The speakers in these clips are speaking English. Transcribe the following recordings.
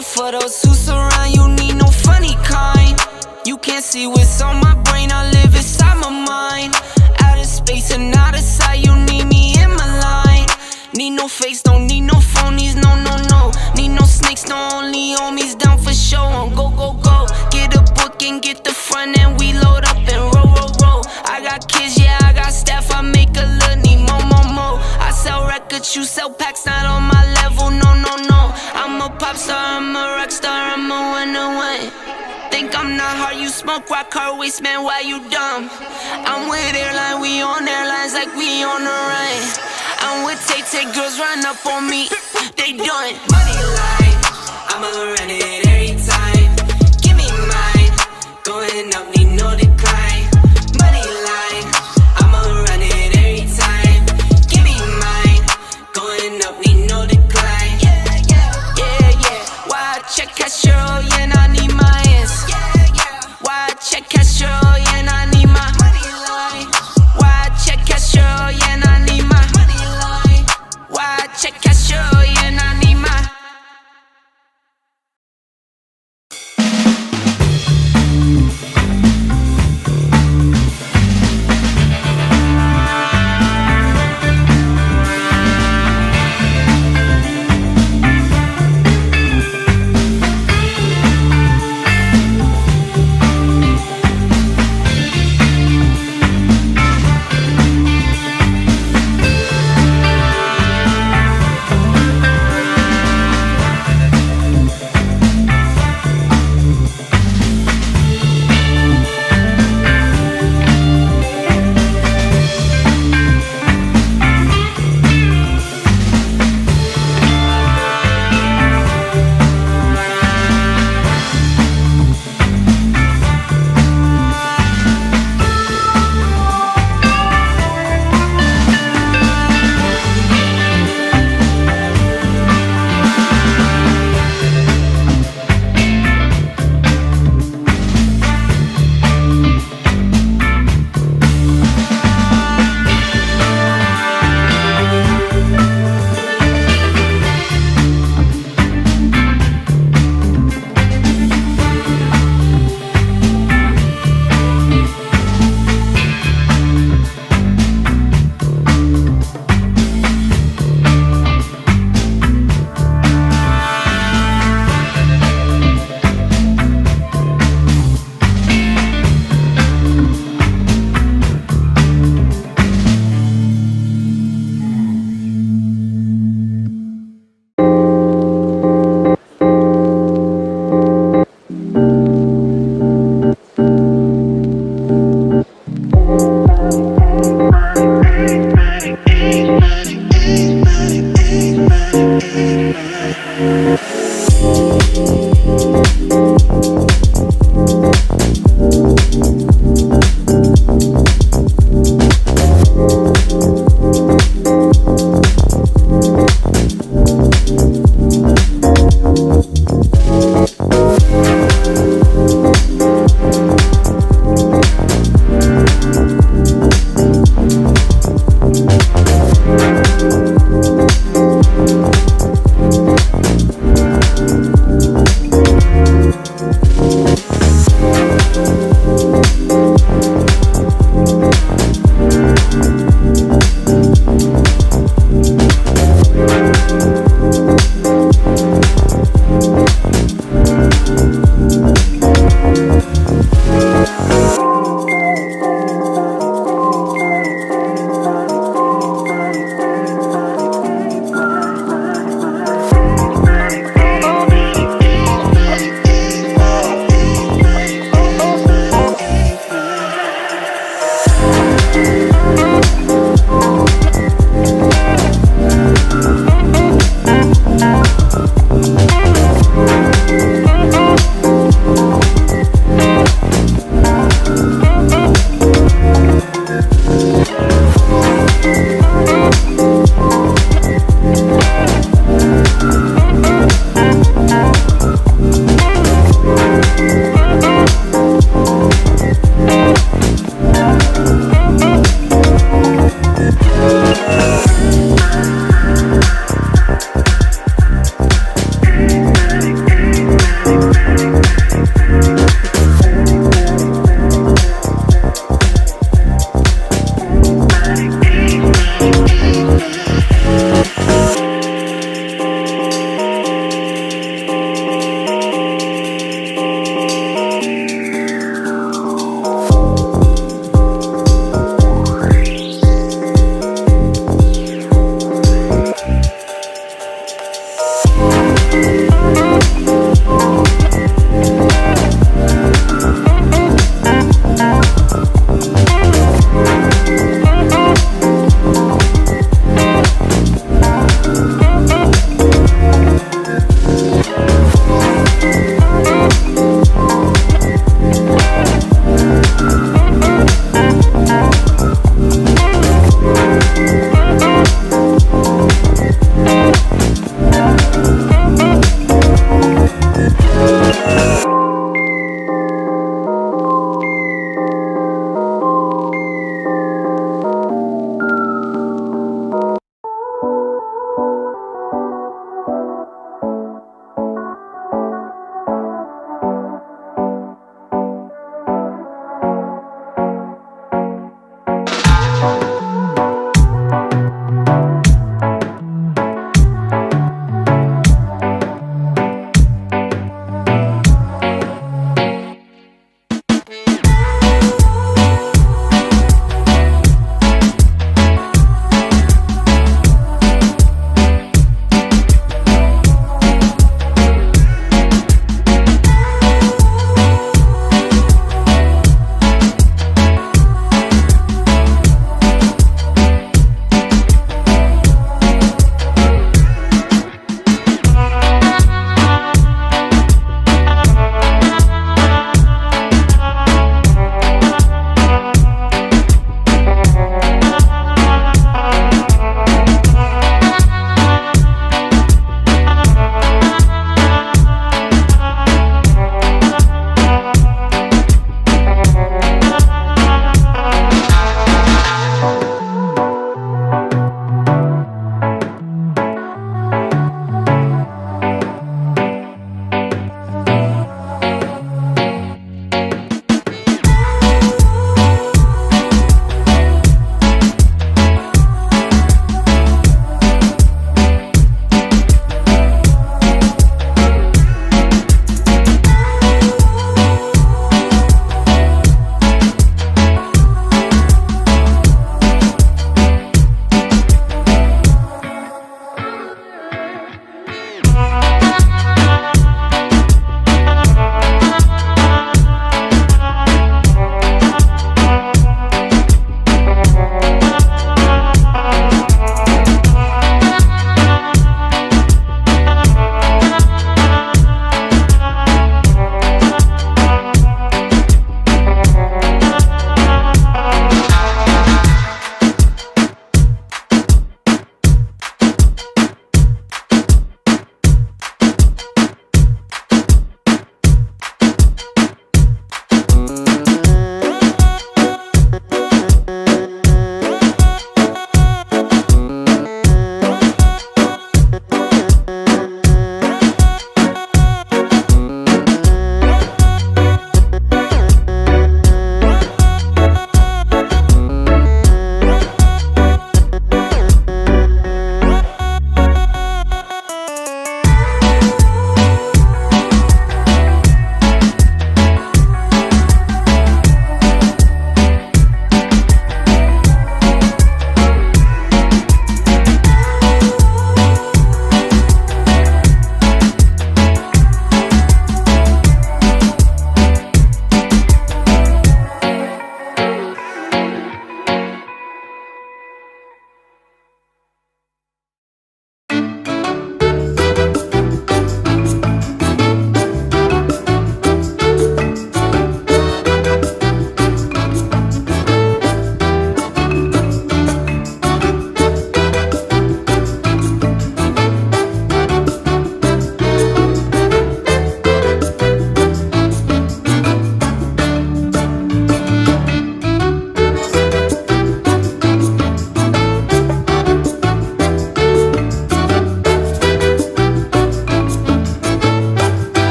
enough for those who surround you, need no funny kind. You can't see what's on my brain, I live inside my mind. Out of space and out of sight, you need me in my line. Need no face, don't need no phonies, no, no, no. Need no snakes, no only homies, down for show. On go, go, go, get a book and get the front and we load up and roll, roll, roll. I got kids, yeah, I got staff, I make a little need more, more, more. I sell records, you sell packs, not on my level, no, no, no. I'm a pop star, I'm a rock star, I'm a winner. Think I'm not hard, you smoke rock, car waste, man, why you dumb? I'm with airline, we on airlines like we on the run. I'm with Tay, girls run up on me, they done. Money line, I'ma run it every time. Give me mine, going up, need no decline. Money line, I'ma run it every time. Give me mine, going up, need no decline. Yeah, yeah, yeah, yeah. Why I check Castro, yeah, and I need my ass. Why I check Castro, yeah, and I need my money line. Why I check Castro, yeah, and I need my money line. Why I check Castro, yeah, and I need my.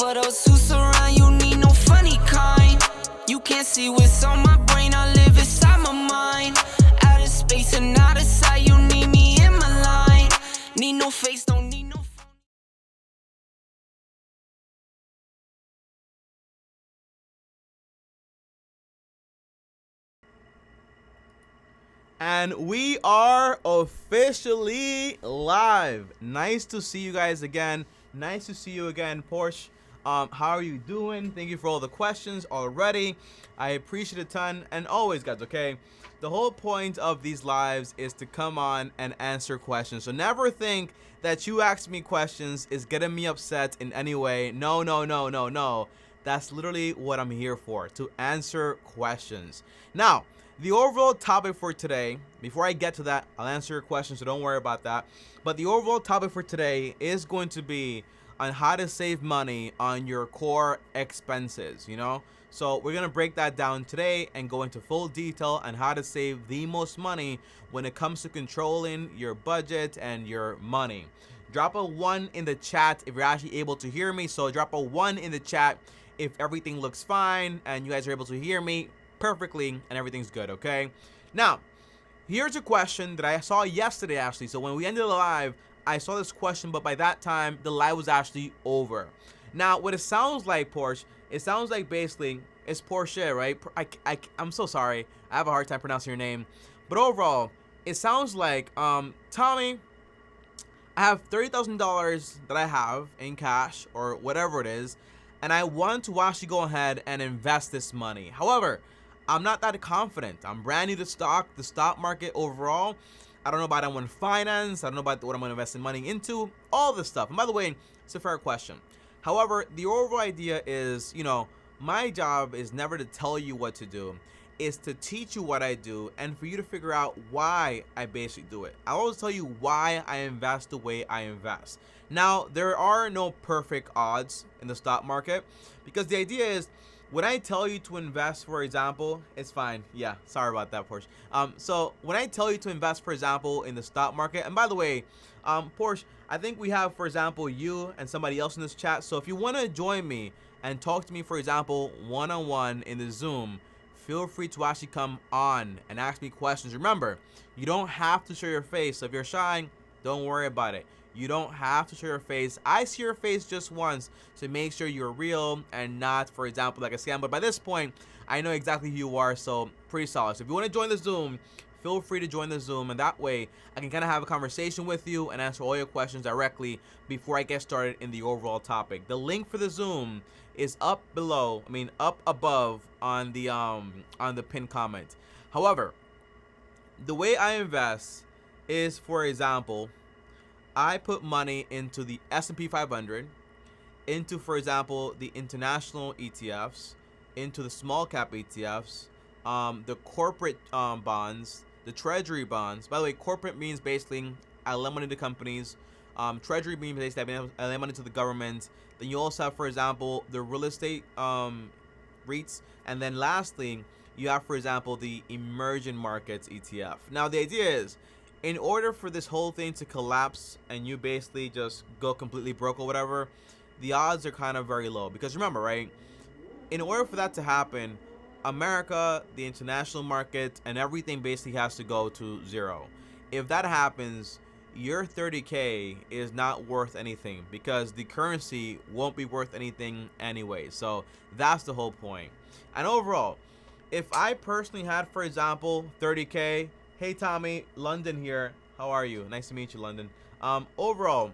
For those who surround you, need no funny kind. You can't see what's on my brain, I live inside my mind. Out of space and out of sight, you need me in my line. Need no face, don't need no phone. And we are officially live. Nice to see you guys again. Nice to see you again, Porsche. How are you doing? Thank you for all the questions already. I appreciate it a ton. And always, guys, okay? The whole point of these lives is to come on and answer questions. So never think that you asking me questions is getting me upset in any way. No, no, no, no, no. That's literally what I'm here for, to answer questions. Now, the overall topic for today, before I get to that, I'll answer your questions, so don't worry about that. But the overall topic for today is going to be on how to save money on your core expenses, you know? So we're gonna break that down today and go into full detail on how to save the most money when it comes to controlling your budget and your money. Drop a 1 in the chat if you're actually able to hear me. So drop a 1 in the chat if everything looks fine and you guys are able to hear me perfectly and everything's good, okay? Now, here's a question that I saw yesterday, actually. So when we ended the live, I saw this question, but by that time, the live was actually over. Now, what it sounds like, Porsche, it sounds like basically, it's Porsche, right? I'm so sorry. I have a hard time pronouncing your name. But overall, it sounds like, Tommy, I have $30,000 that I have in cash or whatever it is, and I want to actually go ahead and invest this money. However, I'm not that confident. I'm brand new to the stock market overall. I don't know about I'm finance. I don't know about what I'm going to invest in money into, all this stuff. And by the way, it's a fair question. However, the overall idea is, you know, my job is never to tell you what to do. It's to teach you what I do and for you to figure out why I basically do it. I always tell you why I invest the way I invest. Now, there are no perfect odds in the stock market because the idea is, when I tell you to invest, for example, it's fine. Yeah, sorry about that, Porsche. So when I tell you to invest, for example, in the stock market, and by the way, Porsche, I think we have, for example, you and somebody else in this chat. So if you want to join me and talk to me, for example, one-on-one in the Zoom, feel free to actually come on and ask me questions. Remember, you don't have to show your face. So if you're shy, don't worry about it. You don't have to show your face. I see your face just once to make sure you're real and not, for example, like a scam. But by this point, I know exactly who you are, so pretty solid. So if you want to join the Zoom, feel free to join the Zoom, and that way I can kind of have a conversation with you and answer all your questions directly before I get started in the overall topic. The link for the Zoom is up below, up above on the pinned comment. However, the way I invest is, for example, I put money into the S&P 500, into, for example, the international ETFs, into the small cap ETFs, the corporate bonds, the treasury bonds. By the way, corporate means basically I lend money to companies. Treasury means basically I lend money to the government. Then you also have, for example, the real estate REITs. And then lastly, you have, for example, the emerging markets ETF. Now, the idea is, in order for this whole thing to collapse and you basically just go completely broke or whatever, the odds are kind of very low. Because remember, right, in order for that to happen, America, the international market, and everything basically has to go to zero. If that happens, your 30K is not worth anything because the currency won't be worth anything anyway. So that's the whole point. And overall, if I personally had, for example, 30K, hey Tommy, London here. How are you? Nice to meet you, London. Overall,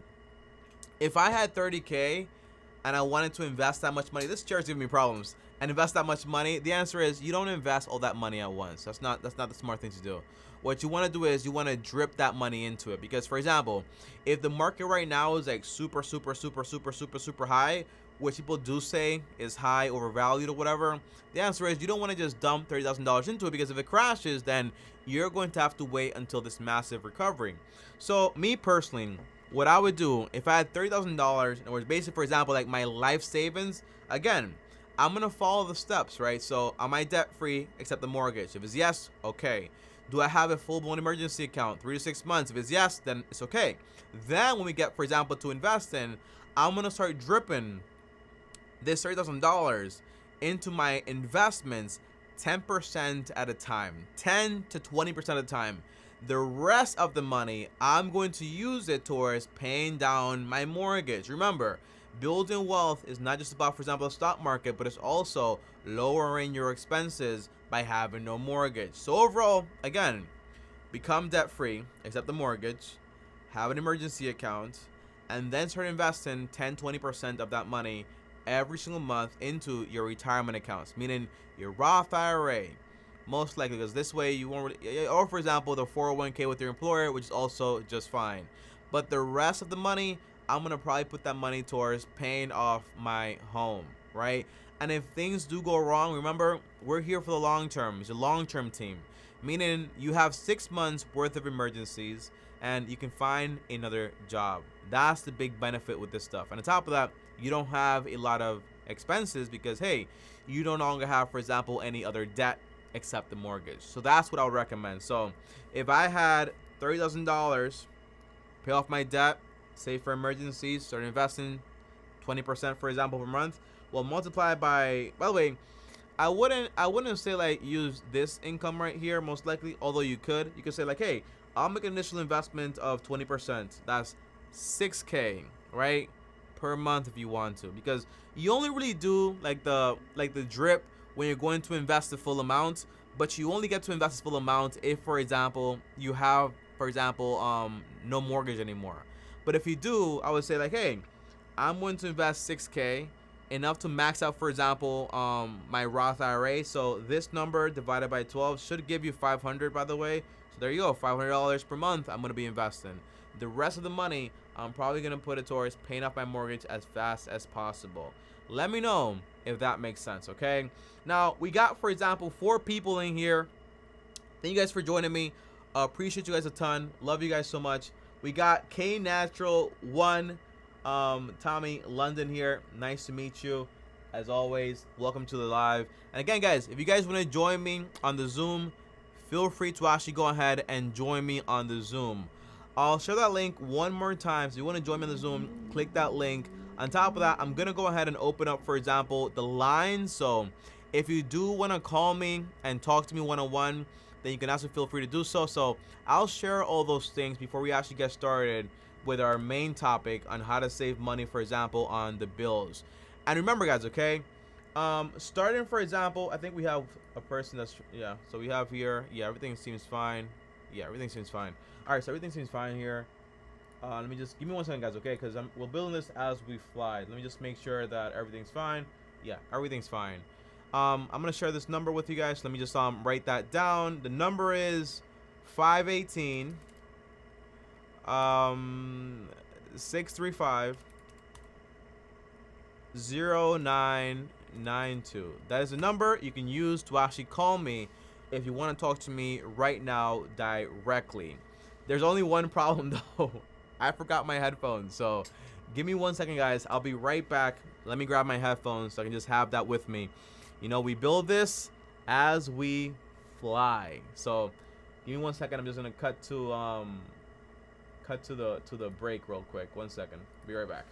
if I had 30K and I wanted to invest that much money, this chair's giving me problems, and invest that much money, the answer is you don't invest all that money at once. That's not the smart thing to do. What you want to do is you want to drip that money into it. Because, for example, if the market right now is like super high, which people do say is high, overvalued or whatever, the answer is you don't want to just dump $30,000 into it, because if it crashes, then you're going to have to wait until this massive recovery. So me personally, what I would do if I had $30,000 and was basically, for example, like my life savings, again, I'm gonna follow the steps, right? So am I debt free except the mortgage? If it's yes, okay. Do I have a full-blown emergency account, 3 to 6 months? If it's yes, then it's okay. Then when we get, for example, to invest in, I'm gonna start dripping this $30,000 into my investments 10% at a time, 10 to 20% at a time. The rest of the money, I'm going to use it towards paying down my mortgage. Remember, building wealth is not just about, for example, the stock market, but it's also lowering your expenses by having no mortgage. So overall, again, become debt-free, except the mortgage, have an emergency account, and then start investing 10-20% of that money every single month into your retirement accounts, meaning your Roth IRA, most likely, because this way you won't really, or for example, the 401k with your employer, which is also just fine. But the rest of the money, I'm gonna probably put that money towards paying off my home, right? And if things do go wrong, remember, we're here for the long term. It's a long-term team, meaning you have 6 months worth of emergencies and you can find another job. That's the big benefit with this stuff. And on top of that, you don't have a lot of expenses because, hey, you no longer have, for example, any other debt except the mortgage. So that's what I would recommend. So if I had $30,000, pay off my debt, save for emergencies, start investing 20%, for example, per month, well, multiply by the way, I wouldn't say like use this income right here, most likely, although you could say like, hey, I'll make an initial investment of 20%. That's $6K, right, per month if you want to, because you only really do like the drip when you're going to invest the full amount, but you only get to invest the full amount if, for example, you have, for example, no mortgage anymore. But if you do, I would say like, hey, I'm going to invest 6K, enough to max out, for example, my Roth IRA. So this number divided by 12 should give you 500, by the way. So there you go, $500 per month I'm going to be investing. The rest of the money, I'm probably going to put it towards paying off my mortgage as fast as possible. Let me know if that makes sense, okay? Now, we got, for example, 4 people in here. Thank you guys for joining me. Appreciate you guys a ton. Love you guys so much. We got K Natural 1, Tommy London here. Nice to meet you. As always, welcome to the live. And again, guys, if you guys want to join me on the Zoom, feel free to actually go ahead and join me on the Zoom. I'll share that link one more time. So if you want to join me on the Zoom, click that link. On top of that, I'm going to go ahead and open up, for example, the line. So if you do want to call me and talk to me one-on-one, then you can also feel free to do so. So I'll share all those things before we actually get started with our main topic on how to save money, for example, on the bills. And remember, guys, okay, starting, for example, I think we have a person that's, yeah, so we have here, yeah, everything seems fine. Yeah, everything seems fine. All right, so everything seems fine here. Let me just give me 1 second, guys, okay? Because we're building this as we fly. Let me just make sure that everything's fine. Yeah, everything's fine. I'm gonna share this number with you guys. Let me just write that down. The number is 518 635 0992. That is the number you can use to actually call me if you want to talk to me right now directly. There's only one problem though. I forgot my headphones, so give me 1 second, guys. I'll be right back. Let me grab my headphones so I can just have that with me. You know, we build this as we fly. So give me 1 second. I'm just gonna cut to the break real quick. 1 second. Be right back.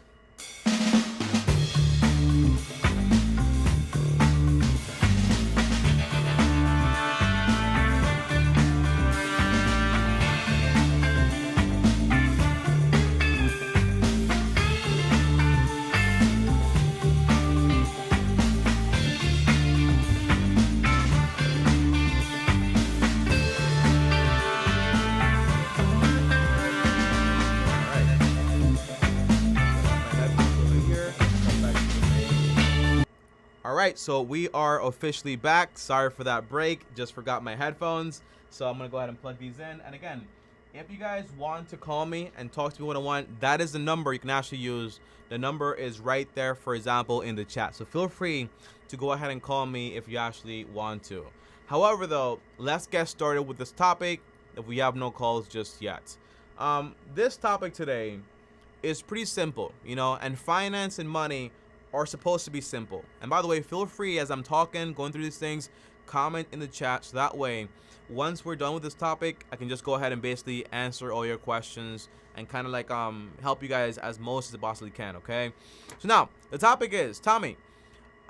Alright, so we are officially back. Sorry for that break. Just forgot my headphones. So I'm going to go ahead and plug these in. And again, if you guys want to call me and talk to me one-on-one, that is the number you can actually use. The number is right there, for example, in the chat. So feel free to go ahead and call me if you actually want to. However, though, let's get started with this topic if we have no calls just yet. This topic today is pretty simple, you know, and finance and money are supposed to be simple. And by the way, feel free as I'm talking, going through these things, comment in the chat so that way once we're done with this topic, I can just go ahead and basically answer all your questions and kind of like help you guys as most as I possibly can, okay? So now, the topic is, Tommy,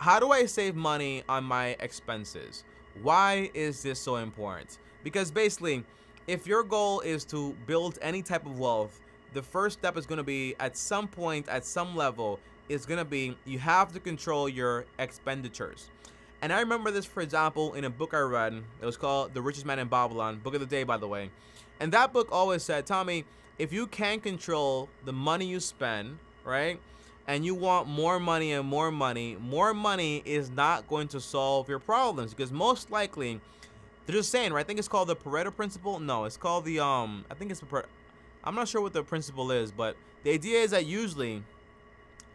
how do I save money on my expenses? Why is this so important? Because basically, if your goal is to build any type of wealth, the first step is going to be, at some point, at some level, is going to be you have to control your expenditures. And I remember this, for example, in a book I read. It was called The Richest Man in Babylon, book of the day, by the way. And that book always said, Tommy, if you can't control the money you spend, right, and you want more money and more money is not going to solve your problems, because most likely, they're just saying, right? I think it's called the Pareto principle. No, it's called the I think it's the I'm not sure what the principle is, but the idea is that usually,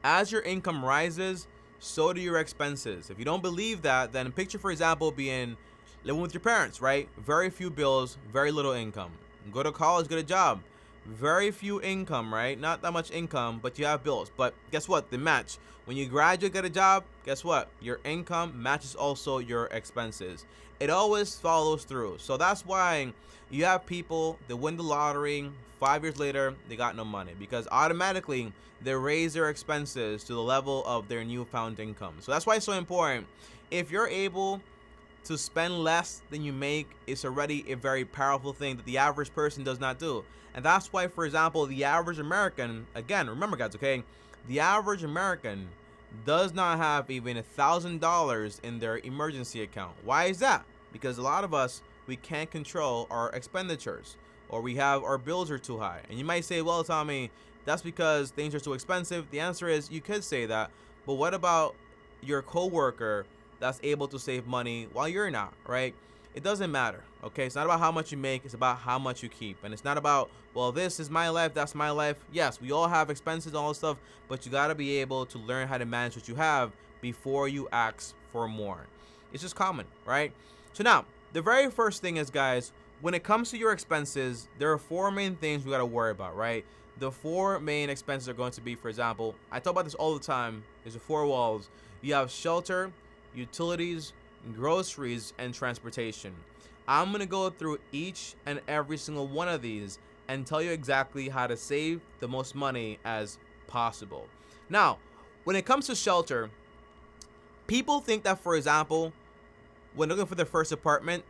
as your income rises, so do your expenses. If you don't believe that, then picture, for example, being living with your parents, right? Very few bills, very little income. Go to college, get a job. Very few income, right? Not that much income, but you have bills. But guess what? They match. When you graduate, get a job, guess what? Your income matches also your expenses. It always follows through. So that's why you have people that win the lottery, 5 years later, they got no money, because automatically they raise their expenses to the level of their newfound income. So that's why it's so important. If you're able to spend less than you make, it's already a very powerful thing that the average person does not do. And that's why, for example, the average American, again, remember guys, okay, the average American does not have even $1,000 in their emergency account. Why is that? Because a lot of us, we can't control our expenditures, or we have our bills are too high. And you might say, well, Tommy, that's because things are too expensive. The answer is, you could say that, but what about your coworker that's able to save money while you're not, right? It doesn't matter, okay? It's not about how much you make, it's about how much you keep. And it's not about, well, this is my life, that's my life. Yes, we all have expenses, all this stuff, but you gotta be able to learn how to manage what you have before you ask for more. It's just common, right? So now, the very first thing is, guys, when it comes to your expenses, there are 4 main things we gotta worry about, right? The 4 main expenses are going to be, for example, I talk about this all the time, there's the 4 walls. You have shelter, utilities, groceries, and transportation. I'm gonna go through each and every single one of these and tell you exactly how to save the most money as possible. Now, when it comes to shelter, people think that, for example, when looking for their first apartment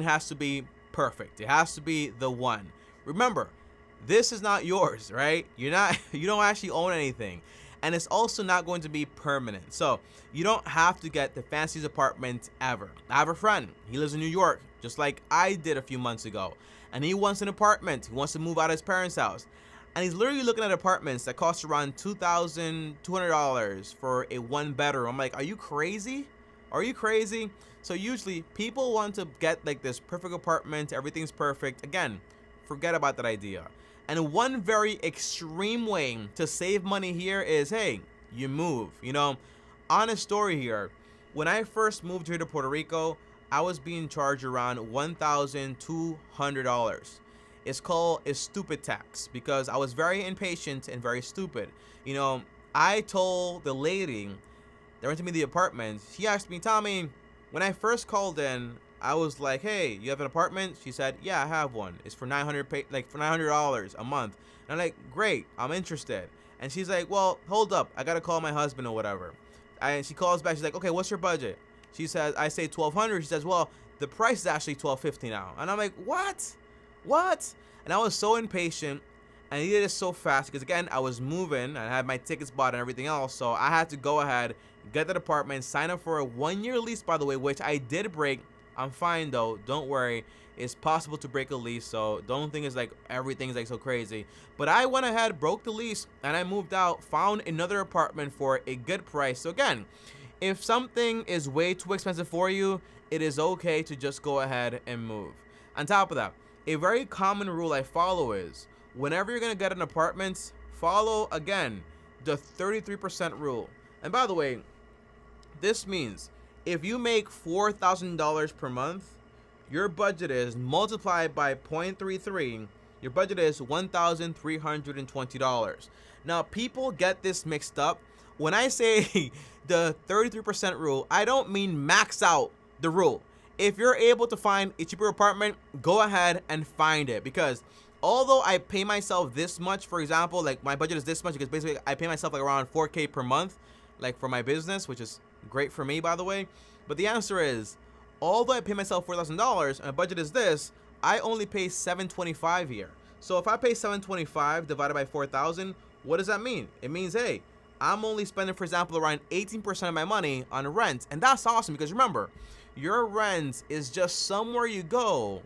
has to be perfect. It has to be the one. Remember, this is not yours, right? You don't actually own anything. And it's also not going to be permanent. So you don't have to get the fanciest apartment ever. I have a friend. He lives in New York, just like I did a few months ago. And he wants an apartment. He wants to move out of his parents' house. And he's literally looking at apartments that cost around $2,200 for a 1-bedroom. I'm like, are you crazy? Are you crazy? So usually people want to get like this perfect apartment. Everything's perfect. Again, forget about that idea. And one very extreme way to save money here is, hey, you move. You know, honest story here. When I first moved here to Puerto Rico, I was being charged around $1,200. It's called a stupid tax because I was very impatient and very stupid. You know, I told the lady that rented me the apartment, she asked me, Tommy, when I first called in, I was like, hey, you have an apartment? She said, yeah, I have one. It's for $900 a month. And I'm like, great, I'm interested. And she's like, well, hold up, I gotta call my husband or whatever. And she calls back, she's like, okay, what's your budget? She says, I say $1,200. She says, well, the price is actually $1,250 now. And I'm like, what? And I was so impatient, and he did it so fast because, again, I was moving and I had my tickets bought and everything else. So I had to go ahead, get that apartment, sign up for a 1-year lease, by the way, which I did break. I'm fine though, don't worry. It's possible to break a lease, so don't think it's like everything's like so crazy. But I went ahead, broke the lease, and I moved out, found another apartment for a good price. So again, if something is way too expensive for you, it is okay to just go ahead and move. On top of that, a very common rule I follow is, whenever you're gonna get an apartment, follow, again, the 33% rule. And by the way, this means if you make $4,000 per month, your budget is multiplied by 0.33, your budget is $1,320. Now, people get this mixed up. When I say the 33% rule, I don't mean max out the rule. If you're able to find a cheaper apartment, go ahead and find it, because although I pay myself this much, for example, like my budget is this much because basically I pay myself like around $4K per month, like for my business, which is great for me, by the way. But the answer is, although I pay myself $4,000 and my budget is this, I only pay $725 here. So if I pay $725 divided by 4,000, what does that mean? It means, hey, I'm only spending, for example, around 18% of my money on rent. And that's awesome because remember, your rent is just somewhere you go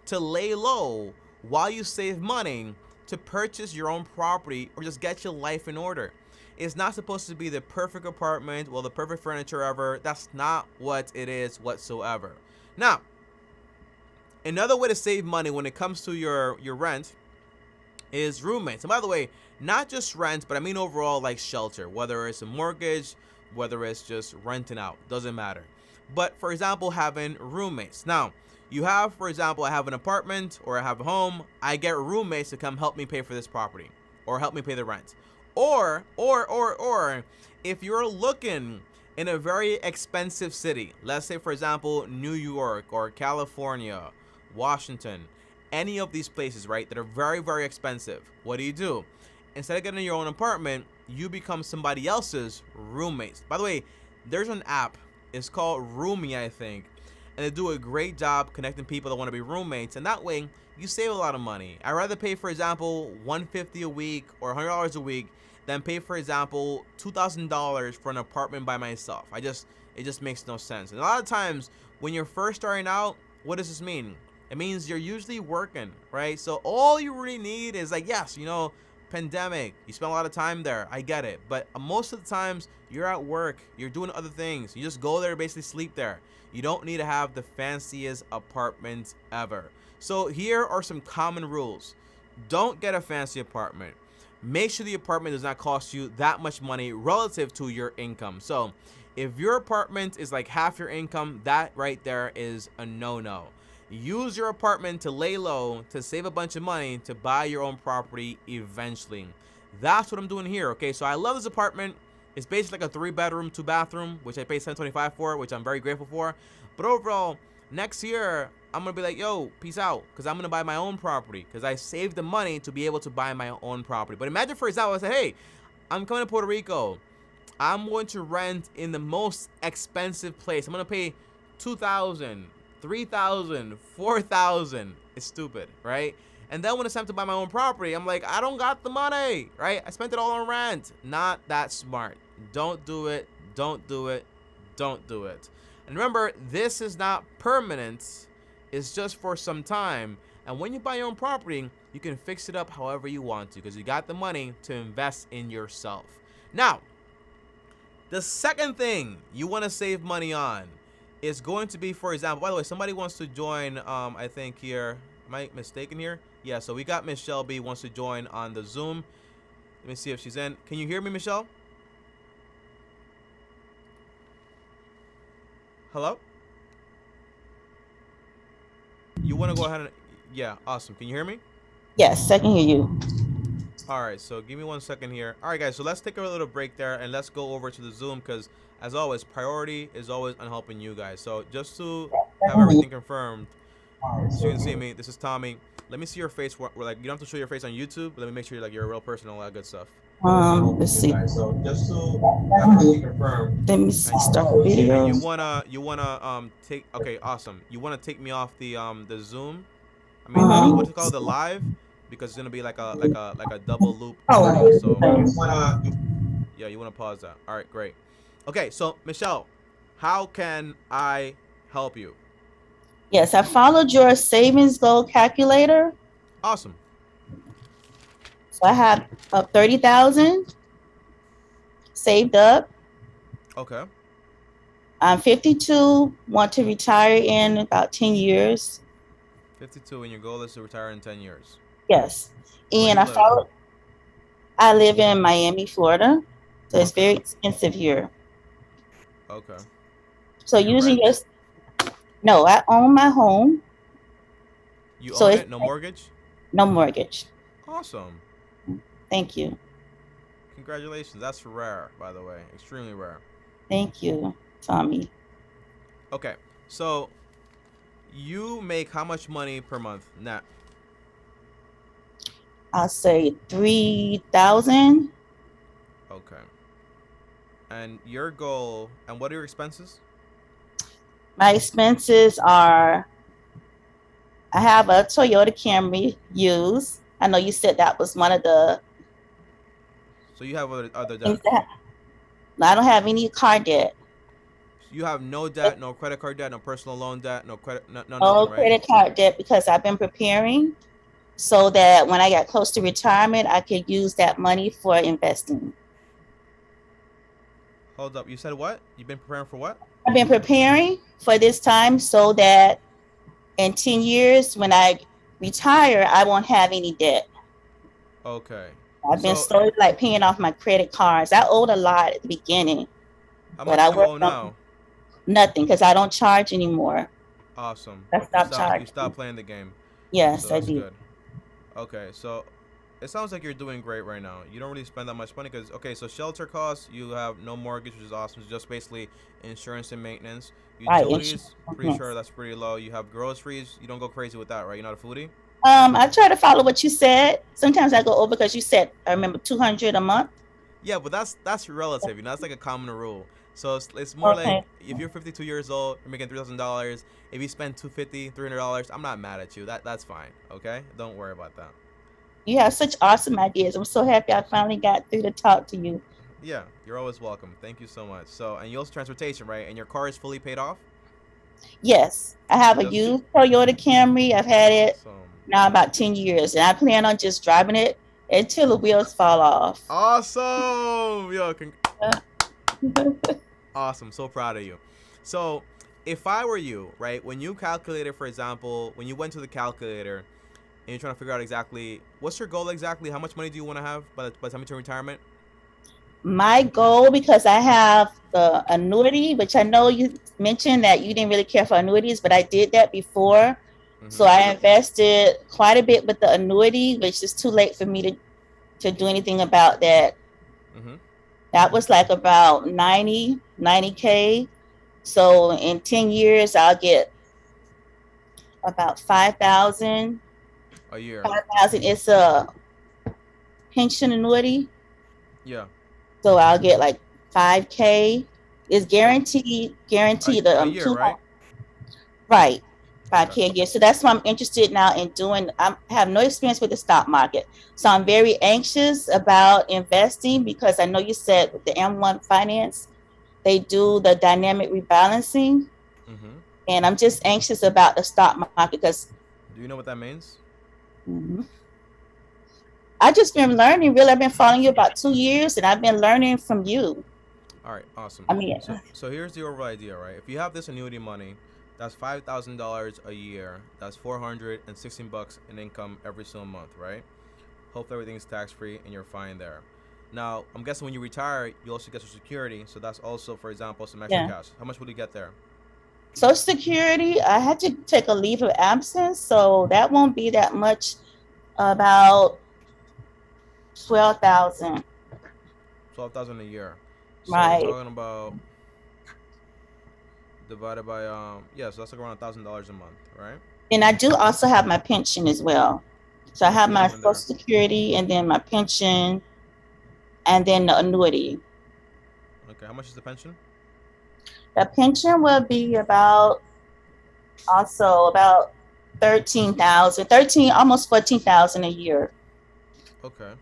to lay low while you save money to purchase your own property or just get your life in order. It's not supposed to be the perfect apartment, well, the perfect furniture ever. That's not what it is whatsoever. Now, another way to save money when it comes to your rent is roommates. And by the way, not just rent, but I mean overall like shelter, whether it's a mortgage, whether it's just renting out, doesn't matter. But for example, having roommates. Now, you have, for example, I have an apartment or I have a home. I get roommates to come help me pay for this property or help me pay the rent. Or if you're looking in a very expensive city, let's say, for example, New York or California, Washington, any of these places, right, that are very, very expensive, what do? Instead of getting your own apartment, you become somebody else's roommates. By the way, there's an app. It's called Roomie, I think. And they do a great job connecting people that want to be roommates. And that way, you save a lot of money. I'd rather pay, for example, $150 a week or $100 a week than pay, for example, $2,000 for an apartment by myself. It just makes no sense. And a lot of times, when you're first starting out, what does this mean? It means you're usually working, right? So all you really need is like, yes, pandemic, you spend a lot of time there, I get it, but most of the times you're at work, you're doing other things, you just go there, basically sleep there. You don't need to have the fanciest apartment ever. So here are some common rules. Don't get a fancy apartment. Make sure the apartment does not cost you that much money relative to your income. So if your apartment is like half your income, that right there is a no-no. Use your apartment to lay low, to save a bunch of money, to buy your own property eventually. That's what I'm doing here, okay? So I love this apartment. It's basically like a 3-bedroom, 2-bathroom, which I paid $725 for, which I'm very grateful for. But overall, next year, I'm going to be like, yo, peace out, because I'm going to buy my own property, because I saved the money to be able to buy my own property. But imagine, for example, I say, hey, I'm coming to Puerto Rico. I'm going to rent in the most expensive place. I'm going to pay $2,000. $3,000, $4,000. It's stupid, right? And then when it's time to buy my own property, I'm like, I don't got the money, right? I spent it all on rent. Not that smart. Don't do it. Don't do it. Don't do it. And remember, this is not permanent. It's just for some time. And when you buy your own property, you can fix it up however you want to because you got the money to invest in yourself. Now, the second thing you want to save money on is going to be, for example, by the way, somebody wants to join, I think here, am I mistaken here? Yeah, so we got Miss Shelby wants to join on the Zoom. Let me see if she's in. Can you hear me, Michelle? Hello? You want to go ahead and, yeah, awesome. Can you hear me? Yes, I can hear you. All right, so give me 1 second here. All right, guys, so let's take a little break there and let's go over to the Zoom because, as always, priority is always on helping you guys. So just to have everything confirmed, so you can see me, this is Tommy. Let me see your face. Like, you don't have to show your face on YouTube, but let me make sure you're a real person and all that good stuff. Let's see. So just to have everything confirmed. Let me see. Start video. You wanna take, okay, awesome. You wanna take me off the Zoom? I mean, what's it called, the live? Because it's gonna be like a double loop. Oh, so yeah, you wanna pause that. All right, great. Okay, so Michelle, how can I help you? Yes, I followed your savings goal calculator. Awesome. So I have up 30,000 saved up. Okay. I'm 52, want to retire in about 10 years. 52, and your goal is to retire in 10 years. Yes. And I live in Miami, Florida. So it's very expensive here. Okay. So using your, no, I own my home. You own it? No mortgage? No mortgage. Awesome. Thank you. Congratulations. That's rare, by the way. Extremely rare. Thank you, Tommy. Okay. So you make how much money per month net? I'll say 3,000. Okay. And your goal, and what are your expenses? My expenses are, I have a Toyota Camry used. I know you said that was one of the So you have other things debt. that I don't have any car debt. You have no debt, no credit card debt, no personal loan debt, no credit, no No nothing, right? credit card debt because I've been preparing so that when I got close to retirement, I could use that money for investing. Hold up. You said what? You've been preparing for what? I've been preparing for this time so that in 10 years, when I retire, I won't have any debt. Okay. I've been So slowly like paying off my credit cards. I owed a lot at the beginning, how but much I do you owe worked on now? nothing because I don't charge anymore. Awesome. I You stopped stop you charging. stop playing the game. So Yes, I that's do. good. Okay, so it sounds like you're doing great right now. You don't really spend that much money because okay, so shelter costs, you have no mortgage, which is awesome. It's just basically insurance and maintenance. Right. Utilities, pretty sure Insurance. that's pretty low. You have groceries, you don't go crazy with that, right? You're not a foodie? I try to follow what you said. Sometimes I go over because you said I remember 200 a month. Yeah, but that's relative. You know, that's like a common rule. So it's more like Okay. if you're 52 years old, you're making $3,000. If you spend $250, $300, I'm not mad at you. That's fine. Okay, don't worry about that. You have such awesome ideas. I'm so happy I finally got through to talk to you. Yeah, you're always welcome. Thank you so much. So, and you also transportation, right? And your car is fully paid off. Yes, I have a Just used Toyota Camry. I've had it awesome. now about 10 years, and I plan on just driving it until the wheels fall off. Awesome. Yo, Yeah. awesome. So proud of you. So, if I were you, right, when you calculated, for example, when you went to the calculator and you're trying to figure out exactly what's your goal exactly, how much money do you want to have by the time you turn retirement? My goal, because I have the annuity, which I know you mentioned that you didn't really care for annuities, but I did that before. So Mm-hmm. I invested quite a bit with the annuity, which is too late for me to do anything about that. Mm-hmm. That was like about 90K. So in 10 years, I'll get about 5,000. A year. 5,000 is a pension annuity. Yeah. So I'll get like 5K. It's A, guaranteed a year, right? right. Okay. 5K a year. So that's why I'm interested now in doing. I have no experience with the stock market. So I'm very anxious about investing because I know you said with the M1 Finance, they do the dynamic rebalancing. Mm-hmm. And I'm just anxious about the stock market because Do you know what that means? mhm, I just been learning. Really, I've been following you about 2 years, and I've been learning from you. All right, awesome. I mean, So here's the overall idea, right? If you have this annuity money, that's $5,000 a year. That's $416 in income every single month, right? Hopefully everything's tax free and you're fine there. Now, I'm guessing when you retire, you also get Social Security, so that's also, for example, some extra yeah. cash. How much will you get there? Social Security, I had to take a leave of absence, so that won't be that much. About 12,000. 12,000 a year. So we're Right. talking about divided by yeah, so that's like around $1,000 a month, right? And I do also have my pension as well. So How I much have do you my have in Social there? Security and then my pension and then the annuity. Okay, how much is the pension? The pension will be about 13,000, 13, almost 14,000 a year. Okay.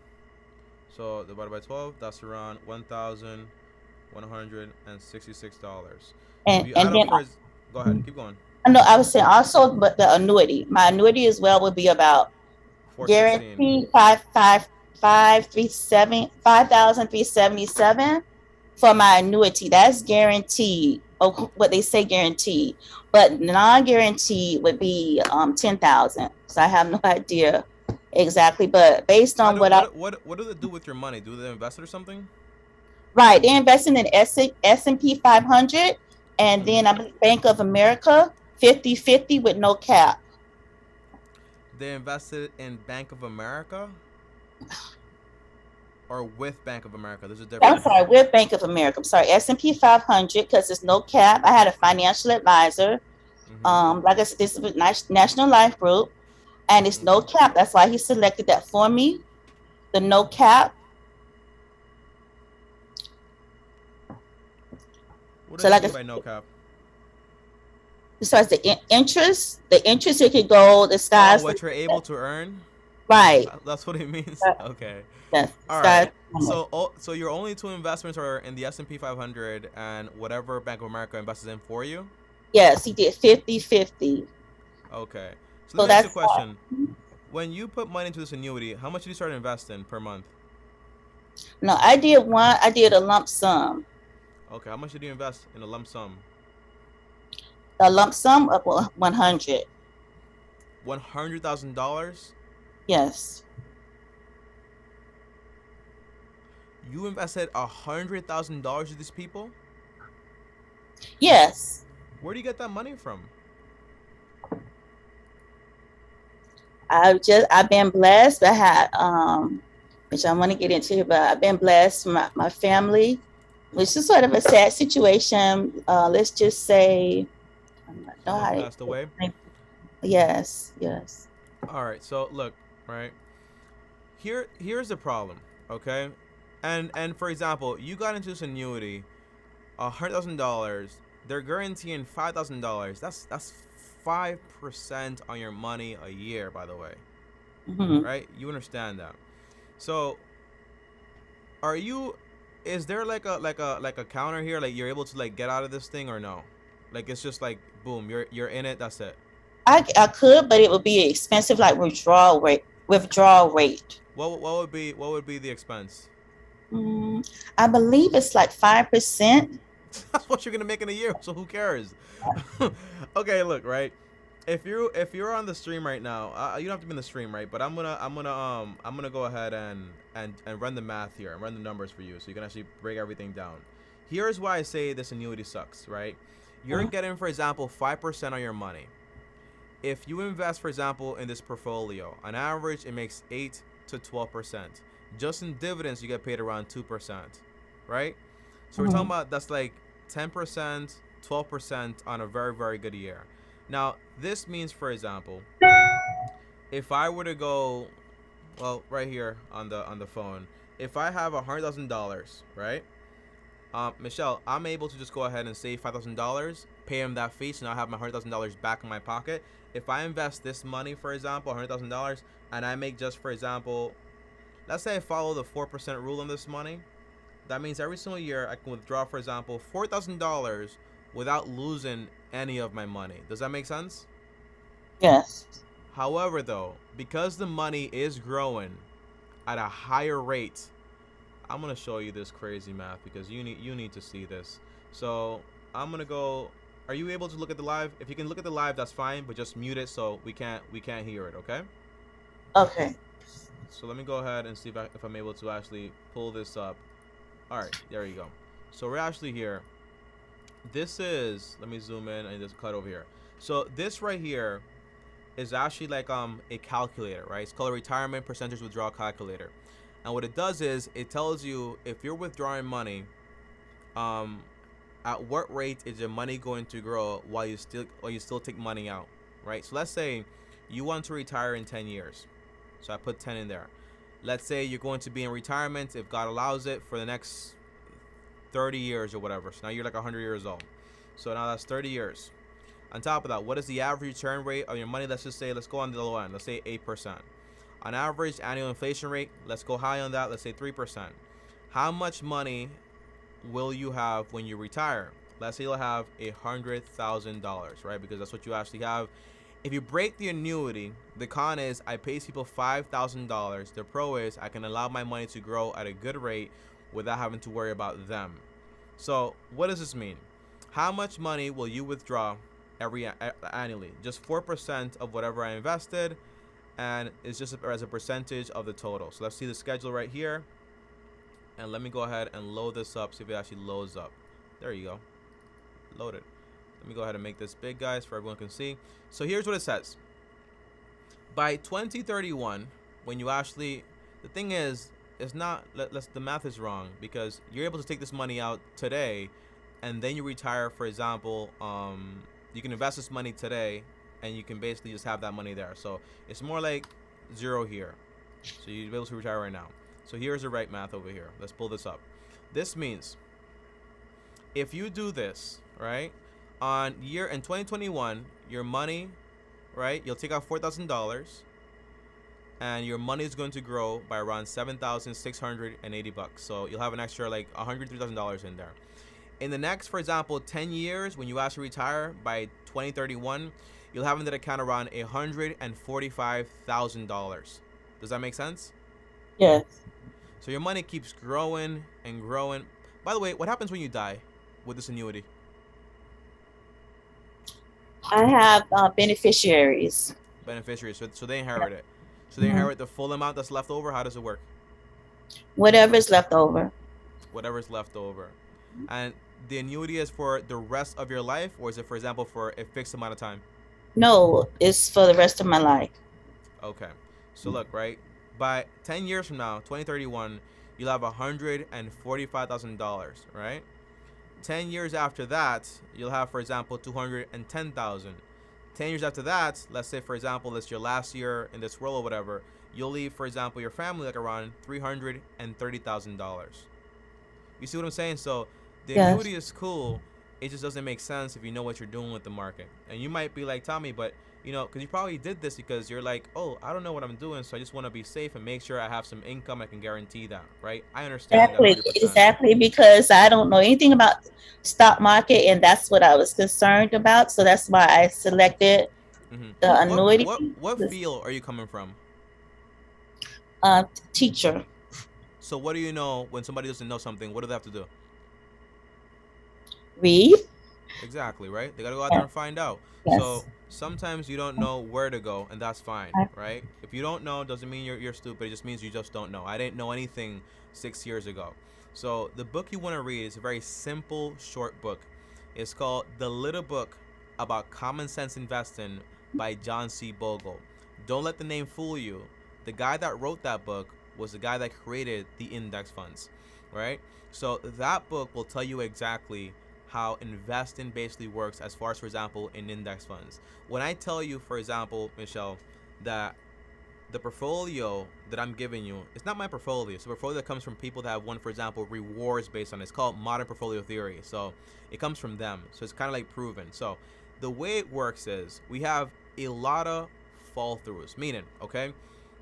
So divided by 12, that's around $1,166. So if And you and add up then first, go ahead, keep going. I know I was saying also, but the annuity, my annuity as well would be about 416. guaranteed 5,377 for my annuity. That's guaranteed. Oh, what they say guaranteed, but non-guaranteed would be 10,000. So I have no idea exactly, but based How on do what I what do they do with your money? Do they invest it or something? right, they're investing in S&P 500, and Mm-hmm. then I believe Bank of America 50/50 with no cap. They invested in Bank of America or with Bank of America. There's a I'm difference. sorry, we're Bank of America. I'm sorry, S&P 500 because there's no cap. I had a financial advisor. Mm-hmm. Like I said, this is National Life Group, and it's no Mm-hmm. cap. That's why he selected that for me. The no cap. What So does like it mean by no cap? as far as the interest it could go the Oh, sky's the what you're able to earn? right. That's what it means. Okay. Yes, All sky's right. the limit. So your only two investments are in the S&P 500 and whatever Bank of America invests in for you? Yes, he did 50-50. Okay. So let So me ask you a that's question. When you put money into this annuity, how much did you start investing per month? no, I did a lump sum. Okay. How much did you invest in a lump sum? A lump sum of 100. $100,000? Yes. You invested $100,000 to these people? Yes. Where do you get that money from? I've been blessed. I had which I want to get into, but I've been blessed. My family, which is sort of a sad situation. Let's just say, I don't know Someone how passed away? yes, yes. All right. So look, right? Here's the problem, okay? And for example, you got into this annuity, $100,000. They're guaranteeing $5,000. That's 5% on your money a year, by the way, Hmm. right? You understand that? So, are you? Is there like a counter here? Like you're able to like get out of this thing or no? Like it's just like boom, you're in it. That's it. I could, but it would be expensive, like withdrawal rate. Withdrawal rate. What would be the expense? I believe it's like 5%. That's what you're gonna make in a year. So who cares? Okay, look, right. If you're on the stream right now, you don't have to be in the stream, right? But I'm gonna go ahead and run the math here and run the numbers for you, so you can actually break everything down. Here's why I say this annuity sucks, right? You're getting, for example, 5% on your money. If you invest, for example, in this portfolio, on average, it makes 8 to 12%. Just in dividends, you get paid around 2%, right? So we're talking about that's like 10%, 12% on a very, very good year. Now, this means, for example, if I were to go, well, right here on the phone, if I have $100,000, right? Michelle, I'm able to just go ahead and save $5,000, pay him that fee, so now I have my $100,000 back in my pocket. If I invest this money, for example, $100,000, and I make just, for example, let's say I follow the 4% rule on this money, that means every single year I can withdraw, for example, $4,000 without losing any of my money. Does that make sense? Yes. However, though, because the money is growing at a higher rate, I'm gonna show you this crazy math because you need to see this. So I'm gonna go. Are you able to look at the live? If you can look at the live, that's fine, but just mute it so we can't hear it. Okay. Okay. So let me go ahead and see if I'm able to actually pull this up. All right, there you go. So we're actually here. This is, let me zoom in and just cut over here. So this right here is actually like a calculator, right? It's called a retirement percentage withdrawal calculator. And what it does is it tells you if you're withdrawing money, at what rate is your money going to grow while you still take money out, right? So let's say you want to retire in 10 years. So I put 10 in there. Let's say you're going to be in retirement, if God allows it, for the next 30 years or whatever. So now you're like 100 years old. So now that's 30 years. On top of that, what is the average return rate of your money? Let's just say, let's go on the low end. Let's say 8%. On average annual inflation rate, let's go high on that. Let's say 3%. How much money will you have when you retire? Let's say you'll have $100,000, right? Because that's what you actually have. If you break the annuity, the con is I pay people $5,000. The pro is I can allow my money to grow at a good rate without having to worry about them. So what does this mean? How much money will you withdraw annually? Just 4% of whatever I invested, and it's just as a percentage of the total. So let's see the schedule right here, and let me go ahead and load this up, see if it actually loads up. There you go, loaded. Let me go ahead and make this big, guys, for everyone can see. So here's what it says. By 2031, when you actually, the thing is, it's not, the math is wrong, because you're able to take this money out today, and then you retire, for example, you can invest this money today, and you can basically just have that money there. So it's more like zero here. So you'll be able to retire right now. So here's the right math over here. Let's pull this up. This means if you do this, right, on year in 2021, your money, right, you'll take out $4,000, and your money is going to grow by around $7,680. So you'll have an extra like $103,000 in there. In the next, for example, 10 years, when you actually retire by 2031, you'll have in that account around $145,000. Does that make sense? Yes. So your money keeps growing and growing. By the way, what happens when you die with this annuity? I have beneficiaries. Beneficiaries, so they inherit it. So they inherit the full amount that's left over. How does it work? Whatever is left over. Whatever's left over. And the annuity is for the rest of your life, or is it, for example, for a fixed amount of time? No, it's for the rest of my life. Okay. So look, right? By 10 years from now, 2031, you'll have $145,000, right? 10 years after that, you'll have, for example, $210,000. 10 years after that, let's say, for example, it's your last year in this world or whatever, you'll leave, for example, your family like around $330,000. You see what I'm saying? So the Yes. annuity is cool. It just doesn't make sense if you know what you're doing with the market. And you might be like, Tommy, but because you probably did this because you're like, oh, I don't know what I'm doing, so I just want to be safe and make sure I have some income. I can guarantee that, right? I understand Exactly, that 100%. exactly, because I don't know anything about stock market, and that's what I was concerned about. So that's why I selected the annuity. What field are you coming from? Teacher. So what do you know when somebody doesn't know something? What do they have to do? Read. Exactly, right? They got to go out there and find out. Yes. So sometimes you don't know where to go, and that's fine, right? If you don't know, doesn't mean you're stupid. It just means you just don't know. I didn't know anything 6 years ago. So the book you want to read is a very simple, short book. It's called The Little Book About Common Sense Investing by John C. Bogle. Don't let the name fool you. The guy that wrote that book was the guy that created the index funds, right? So that book will tell you exactly how investing basically works as far as, for example, in index funds. When I tell you, for example, Michelle, that the portfolio that I'm giving you, it's not my portfolio. It's a portfolio that comes from people that have won, for example, rewards based on it. It's called modern portfolio theory. So it comes from them. So it's kind of like proven. So the way it works is we have a lot of fall throughs, meaning, okay,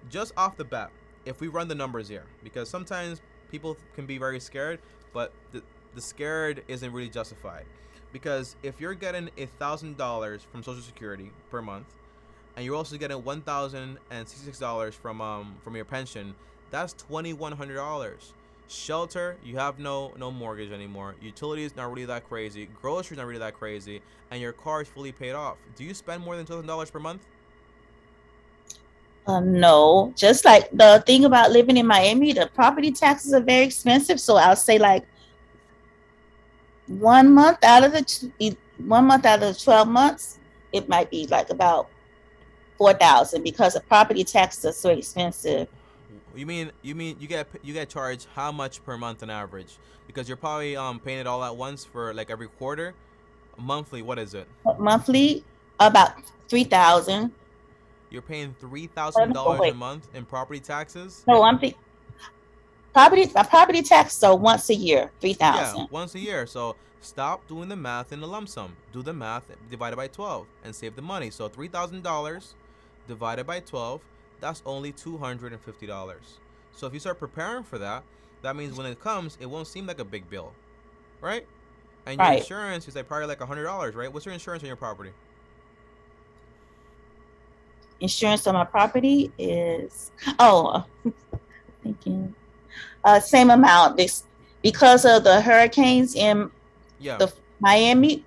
just off the bat, if we run the numbers here, because sometimes people can be very scared, but the scared isn't really justified, because if you're getting $1,000 from Social Security per month, and you're also getting $1,066 from your pension, that's $2,100. Shelter, you have no mortgage anymore. Utilities not really that crazy. Groceries not really that crazy, and your car is fully paid off. Do you spend more than $2,000 per month? No, just like the thing about living in Miami, the property taxes are very expensive. So I'll say like 1 month out of the 12 months, it might be like about $4,000 because the property taxes are so expensive. You mean you get charged how much per month on average? Because you're probably paying it all at once for like every quarter. Monthly, what is it? Monthly, about $3,000. You're paying $3,000 a month in property taxes? No, I'm thinking property tax. So once a year, $3,000. Yeah, once a year. So stop doing the math in a lump sum. Do the math divided by 12 and save the money. So $3,000 divided by 12, that's only $250. So if you start preparing for that, that means when it comes, it won't seem like a big bill, right? And your insurance is like probably like $100, right? What's your insurance on your property? Insurance on my property is thinking same amount. This because of the hurricanes in the Miami,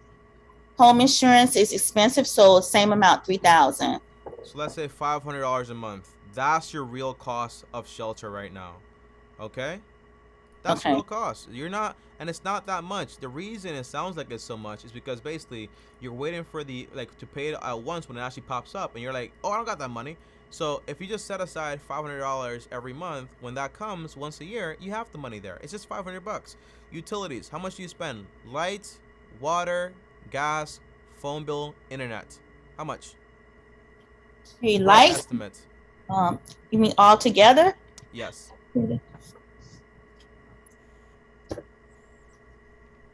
home insurance is expensive, so same amount, $3,000. So let's say $500 a month. That's your real cost of shelter right now. Okay? That's real cost. You're not, and it's not that much. The reason it sounds like it's so much is because basically you're waiting for to pay it at once when it actually pops up, and you're like, oh, I don't got that money. So if you just set aside $500 every month, when that comes once a year, you have the money there. It's just $500. Utilities, how much do you spend? Lights, water, gas, phone bill, internet. How much? Hey, lights. Estimate. You mean all together? Yes.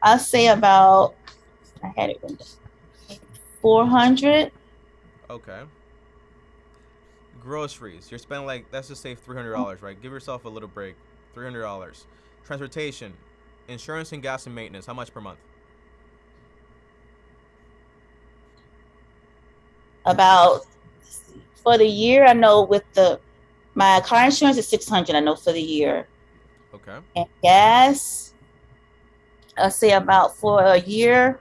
I'll say about, I had it written down, 400. Okay. Groceries. You're spending like, let's just say $300, right? Give yourself a little break. $300. Transportation, insurance, and gas and maintenance. How much per month? About, for the year, I know with my car insurance is 600, I know for the year. Okay. And gas, I'll say about for a year,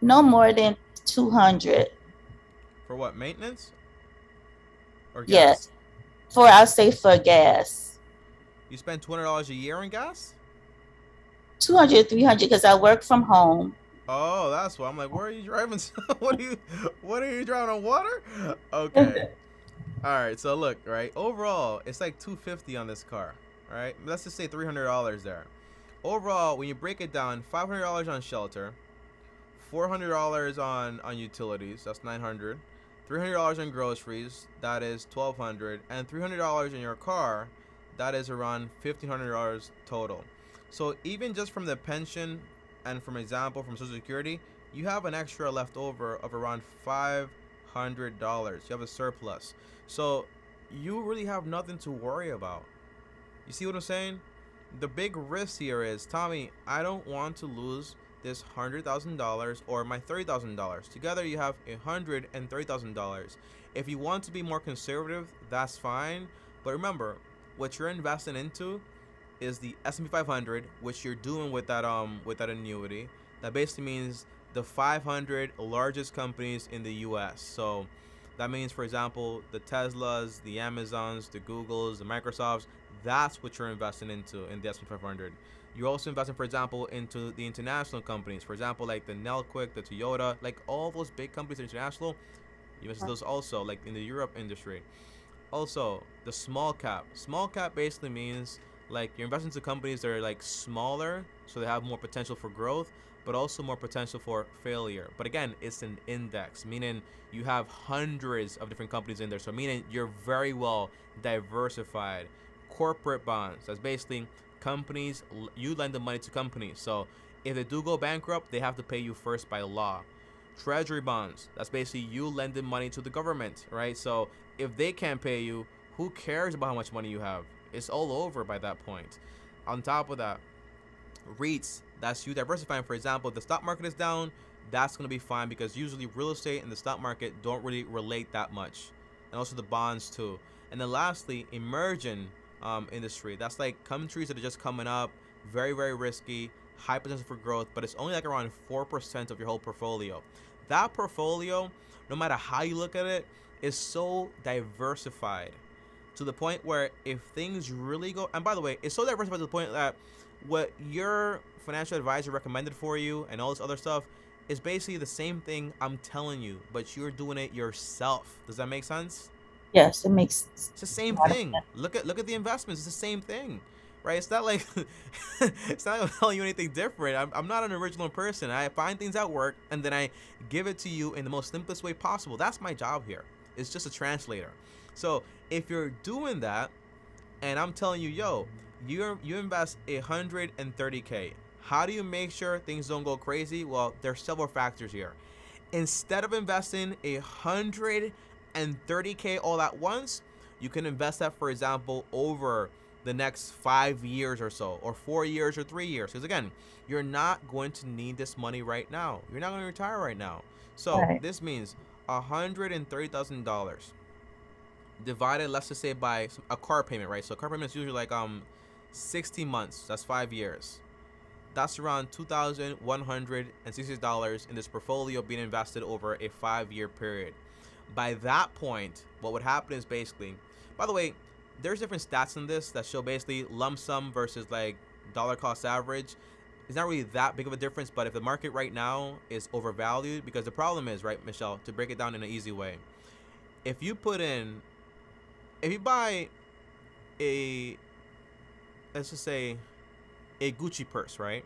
no more than 200. For what? Maintenance? Or gas? Yes. I'll say for gas. You spend $200 a year on gas? 200, 300, because I work from home. Oh, that's why. I'm like, where are you driving? What are you driving on water? Okay. All right. So look, right. Overall, it's like $250 on this car, right? Let's just say $300 there. Overall, when you break it down, $500 on shelter, $400 on utilities, that's $900. $300 on groceries, that is $1,200, and $300 in your car, that is around $1,500 total. So even just from the pension and from example from Social Security, you have an extra left over of around $500. You have a surplus. So you really have nothing to worry about. You see what I'm saying? The big risk here is, Tommy, I don't want to lose this $100,000 or my $30,000. Together you have $130,000. If you want to be more conservative, that's fine. But remember, what you're investing into is the S&P 500, which you're doing with that annuity. That basically means the 500 largest companies in the U.S. So that means, for example, the Teslas, the Amazons, the Googles, the Microsofts. That's what you're investing into in the S&P 500. You're also investing, for example, into the international companies. For example, like the Nelquik, the Toyota, like all those big companies international. You invest in those also, like in the Europe industry. Also, the small cap. Small cap basically means like you're investing into companies that are like smaller, so they have more potential for growth, but also more potential for failure. But again, it's an index, meaning you have hundreds of different companies in there. So meaning you're very well diversified. Corporate bonds, that's basically companies, you lend the money to companies. So if they do go bankrupt, they have to pay you first by law. Treasury bonds, that's basically you lending money to the government, right? So if they can't pay you, who cares about how much money you have? It's all over by that point. On top of that, REITs, that's you diversifying. For example, if the stock market is down, that's going to be fine because usually real estate and the stock market don't really relate that much. And also the bonds too. And then lastly, emerging industry. That's like countries that are just coming up, very, very risky, high potential for growth, but it's only like around 4% of your whole portfolio. That portfolio, no matter how you look at it, is so diversified to the point where if things really go, and by the way, it's so diversified to the point that what your financial advisor recommended for you and all this other stuff is basically the same thing I'm telling you, but you're doing it yourself. Does that make sense? Yes, it makes It's the same a lot of thing. sense. Look at the investments. It's the same thing, right? It's not like it's not like I'm telling you anything different. I'm not an original person. I find things at work and then I give it to you in the most simplest way possible. That's my job here. It's just a translator. So if you're doing that, and I'm telling you, yo, you invest $130K. How do you make sure things don't go crazy? Well, there's several factors here. Instead of investing $130K all at once, you can invest that, for example, over the next 5 years or so, or 4 years or 3 years. Because again, you're not going to need this money right now. You're not going to retire right now. So Right. this means $130,000 divided, let's just say, by a car payment, right? So a car payment is usually like 60 months. That's 5 years. That's around $2,166 in this portfolio being invested over a 5-year period. By that point, what would happen is basically, by the way, there's different stats in this that show basically lump sum versus like dollar cost average. It's not really that big of a difference, but if the market right now is overvalued, because the problem is, right, Michelle, to break it down in an easy way, if you buy a, let's just say, a Gucci purse, right,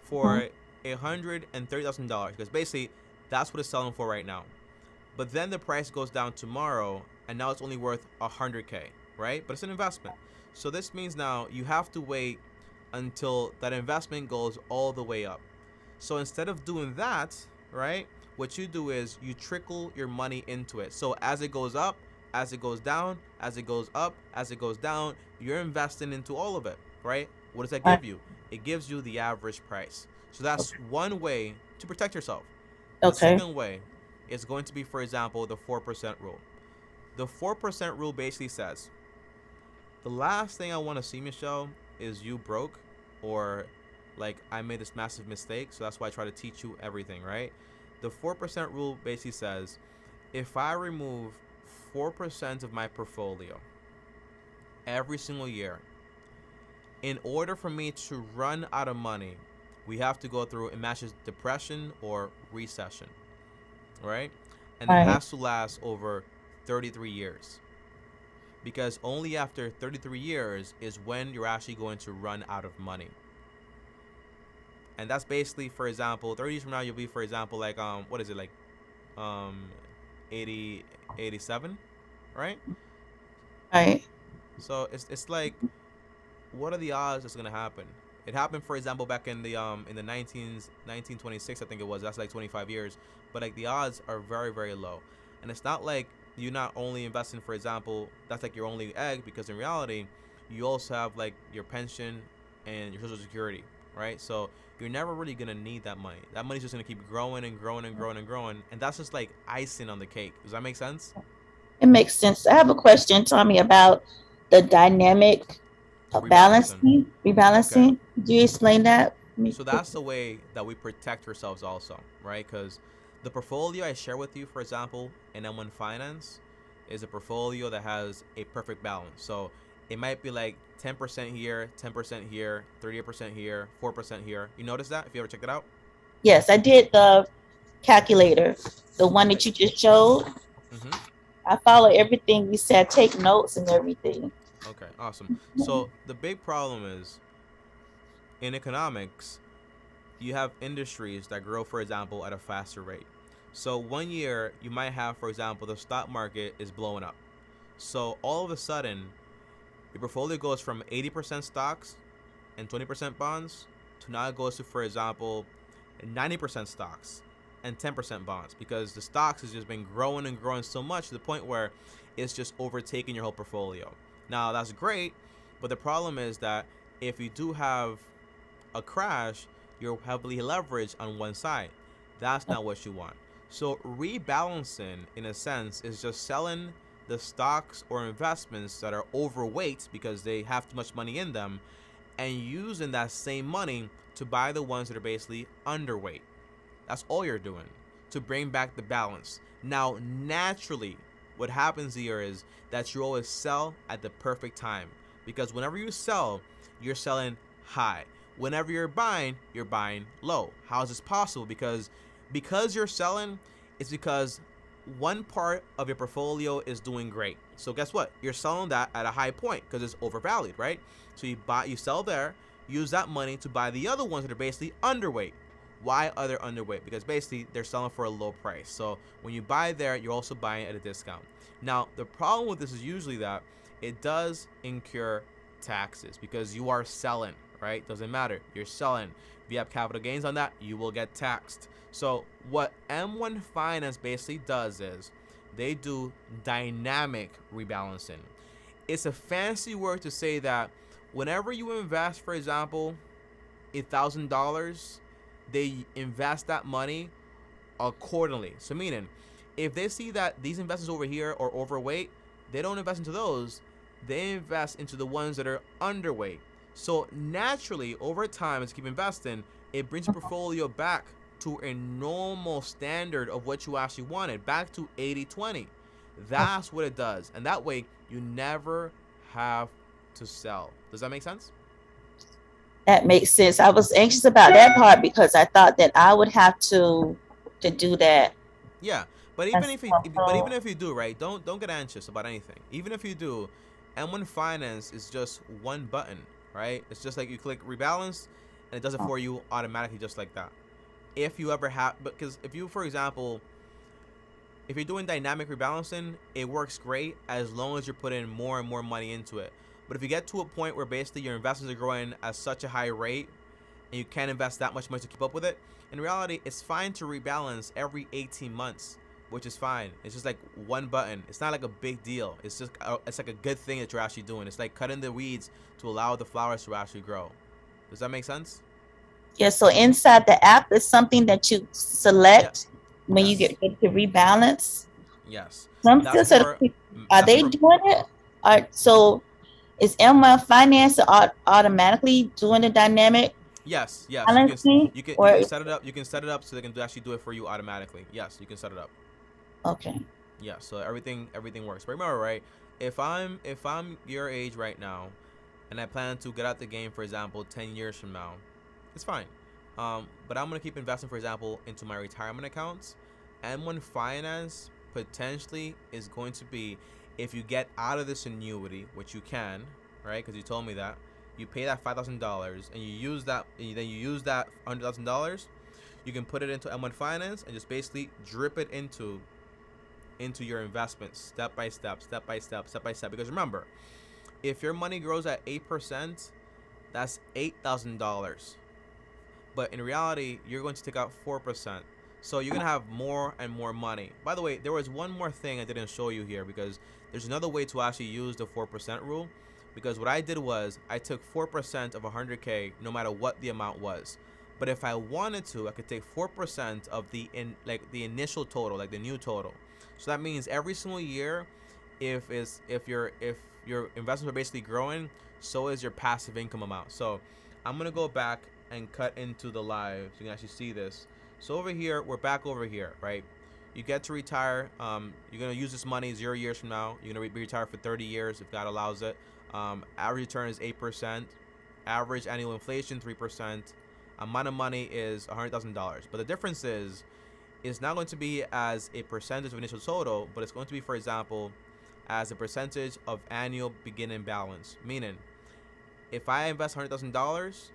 for $130,000, because basically that's what it's selling for right now. But then the price goes down tomorrow, and now it's only worth $100K, right? But it's an investment. So this means now you have to wait until that investment goes all the way up. So instead of doing that, right, what you do is you trickle your money into it. So as it goes up, as it goes down, as it goes up, as it goes down, you're investing into all of it, right? What does that give you? It gives you the average price. So that's one way to protect yourself. The second way is going to be, for example, the 4% rule. The 4% rule basically says, the last thing I want to see, Michelle, is you broke, or like I made this massive mistake. So that's why I try to teach you everything, right? The 4% rule basically says, if I remove 4% of my portfolio every single year, in order for me to run out of money, we have to go through, it matches depression or recession, right? And it has to last over 33 years. Because only after 33 years is when you're actually going to run out of money. And that's basically, for example, 30 years from now, you'll be, for example, like, what is it, like, 80, 87, right? Right. So it's like, what are the odds that's gonna happen? It happened, for example, back in the 1926, I think it was. That's like 25 years. But like the odds are very, very low. And it's not like you're not only investing, for example, that's like your only egg, because in reality, you also have like your pension and your Social Security, right? So you're never really gonna need that money. That money's just gonna keep growing and growing and growing and growing, and that's just like icing on the cake. Does that make sense? It makes sense. I have a question, Tommy, about the dynamic rebalancing. Okay. Do you explain that? So that's the way that we protect ourselves also, right? Because the portfolio I share with you, for example, in M1 Finance, is a portfolio that has a perfect balance. So it might be like 10% here, 10% here, 38% here, 4% here. You notice that if you ever check it out? Yes, I did the calculator, the one that you just showed. Mm-hmm. I follow everything you said, take notes and everything. Okay, awesome. So the big problem is, in economics, you have industries that grow, for example, at a faster rate. So one year you might have, for example, the stock market is blowing up. So all of a sudden, your portfolio goes from 80% stocks and 20% bonds to now it goes to, for example, 90% stocks and 10% bonds, because the stocks has just been growing and growing so much to the point where it's just overtaking your whole portfolio. Now that's great, but the problem is that if you do have a crash, you're heavily leveraged on one side. That's not what you want. So rebalancing, in a sense, is just selling the stocks or investments that are overweight because they have too much money in them, and using that same money to buy the ones that are basically underweight. That's all you're doing to bring back the balance. Now, naturally, what happens here is that you always sell at the perfect time, because whenever you sell, you're selling high. Whenever you're buying low. How is this possible? Because you're selling, it's because one part of your portfolio is doing great. So guess what? You're selling that at a high point because it's overvalued, right? So you sell there, use that money to buy the other ones that are basically underweight. Why are they underweight? Because basically they're selling for a low price. So when you buy there, you're also buying at a discount. Now, the problem with this is usually that it does incur taxes because you are selling, right? Doesn't matter. You're selling. If you have capital gains on that, you will get taxed. So what M1 Finance basically does is they do dynamic rebalancing. It's a fancy word to say that whenever you invest, for example, $1,000, they invest that money accordingly. So meaning, if they see that these investors over here are overweight, they don't invest into those. They invest into the ones that are underweight. So naturally, over time, as you keep investing, it brings your portfolio back to a normal standard of what you actually wanted, back to 80-20. That's what it does. And that way, you never have to sell. Does that make sense? That makes sense. I was anxious about that part because I thought that I would have to do that. Yeah, but even if you do, right, don't get anxious about anything. Even if you do, M1 Finance is just one button, right? It's just like you click rebalance and it does it for you automatically, just like that. If you ever have, because if you, for example, if you're doing dynamic rebalancing, it works great as long as you're putting more and more money into it. But if you get to a point where basically your investments are growing at such a high rate and you can't invest that much money to keep up with it, in reality, it's fine to rebalance every 18 months, which is fine. It's just like one button. It's not like a big deal. It's just it's like a good thing that you're actually doing. It's like cutting the weeds to allow the flowers to actually grow. Does that make sense? Yeah, so inside the app is something that you select when you Yes. get to rebalance. Yes. Some That's still for, are that's they for, doing it? So is M1 Finance automatically doing the dynamic yes. balancing? You Or can set it up. You can set it up so they can actually do it for you automatically. Yes, you can set it up. okay. Yeah, so everything works. But remember, right? If I'm your age right now, and I plan to get out the game, for example, 10 years from now, it's fine. But I'm gonna keep investing, for example, into my retirement accounts. M1 Finance potentially is going to be, if you get out of this annuity, which you can, right? Because you told me that you pay that $5,000 and you use that, and then you use that $100,000, you can put it into M1 Finance and just basically drip it into your investments step by step. Because remember, if your money grows at 8%, that's $8,000. But in reality, you're going to take out 4%. So you're going to have more and more money. By the way, there was one more thing I didn't show you here, because there's another way to actually use the 4% rule. Because what I did was I took 4% of 100K no matter what the amount was. But if I wanted to, I could take 4% of the initial total, like the new total. So that means every single year, if your investments are basically growing, so is your passive income amount. So I'm gonna go back and cut into the live so you can actually see this. So over here, we're back over here, right? You get to retire. You're gonna use this money 0 years from now. You're gonna be retired for 30 years if God allows it. Average return is 8%. Average annual inflation 3%. Amount of money is $100,000. But the difference is, it's not going to be as a percentage of initial total, but it's going to be, for example, as a percentage of annual beginning balance. Meaning, if I invest $100,000,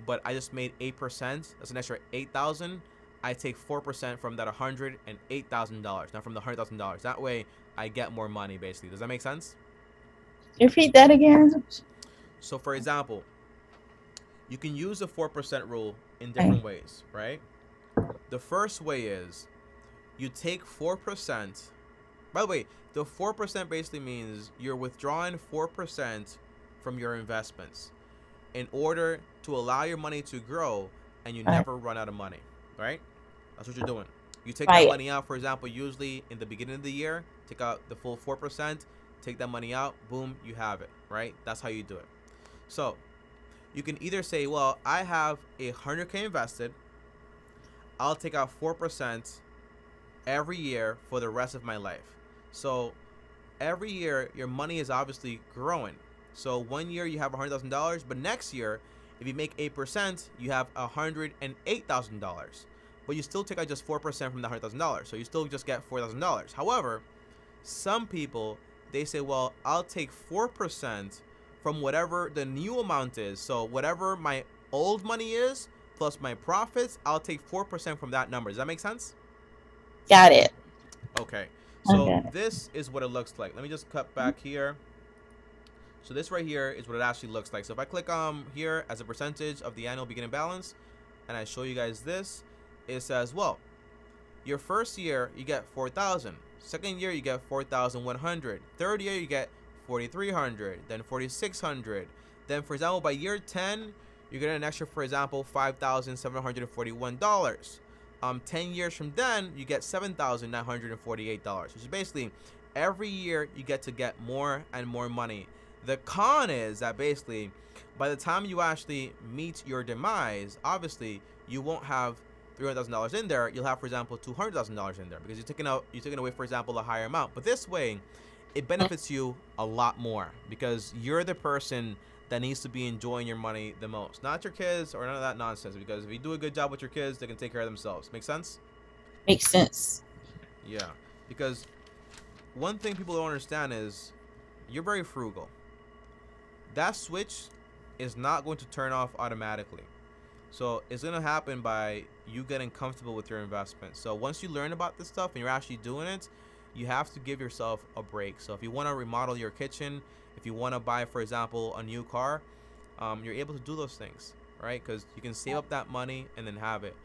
but I just made 8%, that's an extra $8,000. I take 4% from that $108,000, not from the $100,000. That way, I get more money, basically. Does that make sense? Repeat that again. So, for example, you can use the 4% rule in different ways, right? The first way is you take 4%. By the way, the 4% basically means you're withdrawing 4% from your investments in order to allow your money to grow and you never run out of money, right? That's what you're doing. You take that money out, for example, usually in the beginning of the year, take out the full 4%, take that money out, boom, you have it, right? That's how you do it. So you can either say, well, I have 100K invested. I'll take out 4% every year for the rest of my life. So every year, your money is obviously growing. So 1 year you have $100,000, but next year, if you make 8%, you have $108,000. But you still take out just 4% from the $100,000. So you still just get $4,000. However, some people, they say, well, I'll take 4% from whatever the new amount is. So whatever my old money is, plus my profits, I'll take 4% from that number. Does that make sense? Got it. Okay. So this is what it looks like. Let me just cut back here. So this right here is what it actually looks like. So if I click here as a percentage of the annual beginning balance, and I show you guys this, it says, well, your first year you get 4,000. Second year you get 4,100. Third year you get 4,300. Then 4,600. Then, for example, by year 10, you're getting an extra, for example, $5,741. 10 years from then, you get $7,948, which is basically every year you get to get more and more money. The con is that basically, by the time you actually meet your demise, obviously you won't have $300,000 in there. You'll have, for example, $200,000 in there because you're taking away, for example, a higher amount. But this way, it benefits you a lot more because you're the person that needs to be enjoying your money the most, not your kids or none of that nonsense. Because if you do a good job with your kids, they can take care of themselves. Make sense? Makes sense. Yeah, because one thing people don't understand is you're very frugal. That switch is not going to turn off automatically. So it's going to happen by you getting comfortable with your investment. So once you learn about this stuff and you're actually doing it, you have to give yourself a break. So if you want to remodel your kitchen, if you want to buy, for example, a new car, you're able to do those things, right? Because you can save up that money and then have it.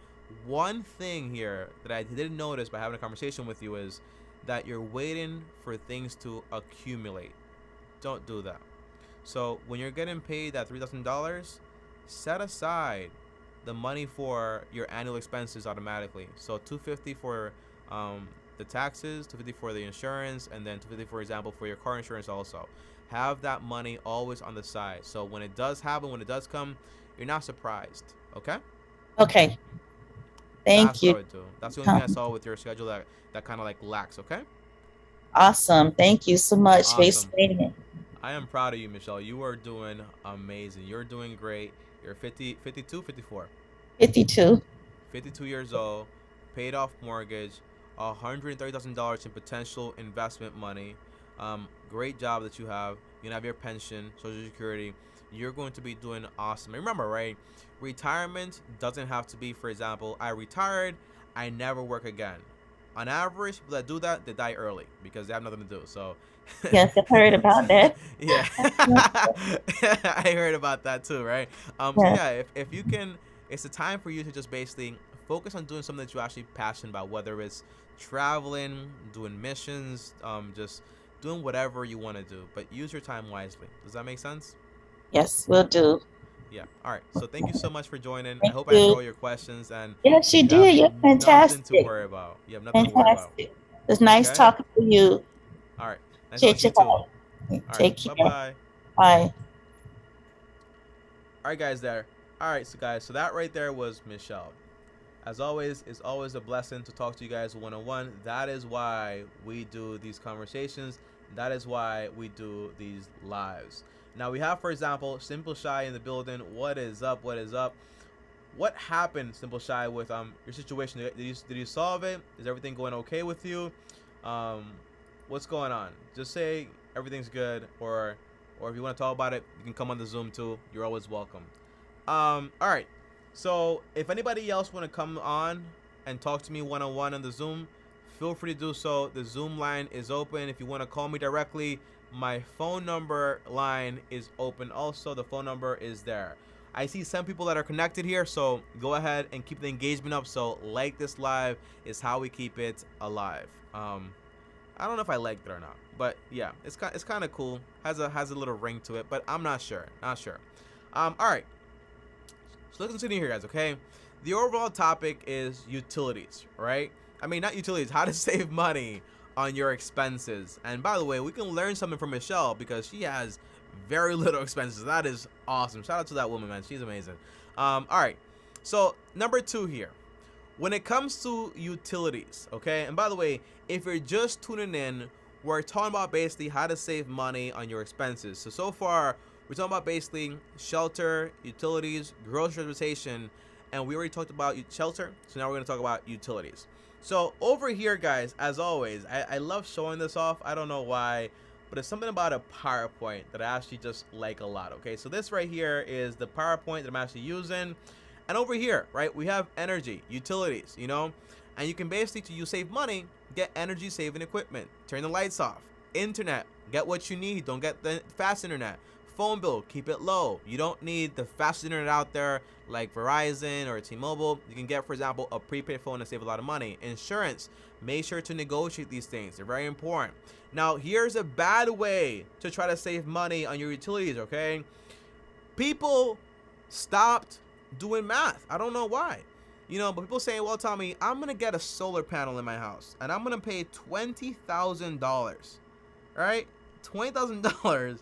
One thing here that I didn't notice by having a conversation with you is that you're waiting for things to accumulate. Don't do that. So when you're getting paid that $3,000, set aside the money for your annual expenses automatically. So $250 for the taxes, $250 for the insurance, and then $250, for example, for your car insurance also. Have that money always on the side. So when it does happen, when it does come, you're not surprised. Okay? Okay. Thank That's you. what I would do. That's the only thing I saw with your schedule that kind of like lacks. Okay? Awesome. Thank you so much for Awesome. explaining it. I am proud of you, Michelle. You are doing amazing. You're doing great. You're 52, 54. 52. 52 years old, paid off mortgage, $130,000 in potential investment money. Great job that you have. You can have your pension, Social Security. You're going to be doing awesome. And remember, right? Retirement doesn't have to be, for example, I retired, I never work again. On average, people that do that, they die early because they have nothing to do. So Yes, I've heard about that. yeah. I heard about that too, right? So Yeah. yeah, if you can, it's a time for you to just basically focus on doing something that you're actually passionate about, whether it's traveling, doing missions, just doing whatever you want to do, but use your time wisely. Does that make sense? Yes, will do. Yeah. All right. So thank you so much for joining. I Thank hope I answered you. all your questions, and Yes, you you did. have You're nothing to fantastic. worry about. You have nothing to worry about. Fantastic. It's nice Okay? talking to you. All right. Nice Take talking to you too. All care. right. Take care. Bye-bye. Bye. All right, guys, there. All right, so guys, so that right there was Michelle. As always, it's always a blessing to talk to you guys one-on-one. That is why we do these conversations. That is why we do these lives. Now, we have, for example, Simple Shy in the building. What is up? What is up? What happened, Simple Shy, with your situation? Did you solve it? Is everything going okay with you? What's going on? Just say everything's good, or if you want to talk about it, you can come on the Zoom too. You're always welcome. All right. So if anybody else want to come on and talk to me one-on-one on the Zoom, feel free to do so. The Zoom line is open. If you want to call me directly, my phone number line is open also. The phone number is there. I see some people that are connected here, so go ahead and keep the engagement up. So like this live is how we keep it alive. I don't know if I liked it or not, but yeah, it's kind of cool. Has a little ring to it, but I'm not sure. All right. So let's continue here, guys. Okay. The overall topic is utilities, right? I mean, not utilities. How to save money on your expenses. And by the way, we can learn something from Michelle because she has very little expenses. That is awesome. Shout out to that woman, man. She's amazing. All right. So number 2 here. When it comes to utilities, okay? And by the way, if you're just tuning in, we're talking about basically how to save money on your expenses. So far, we're talking about basically shelter, utilities, grocery transportation, and we already talked about shelter. So now we're going to talk about utilities. So over here, guys, as always, I love showing this off. I don't know why, but it's something about a PowerPoint that I actually just like a lot, okay? So this right here is the PowerPoint that I'm actually using. And over here, right, we have energy, utilities, you know, and you can basically, you save money, get energy saving equipment, turn the lights off, internet, get what you need, don't get the fast internet, phone bill, keep it low. You don't need the fast internet out there like Verizon or T-Mobile. You can get, for example, a prepaid phone and save a lot of money. Insurance, make sure to negotiate these things. They're very important. Now, here's a bad way to try to save money on your utilities, okay? People stopped doing math. I don't know why. You know, but people saying, well, Tommy, I'm going to get a solar panel in my house and I'm going to pay $20,000, right? $20,000,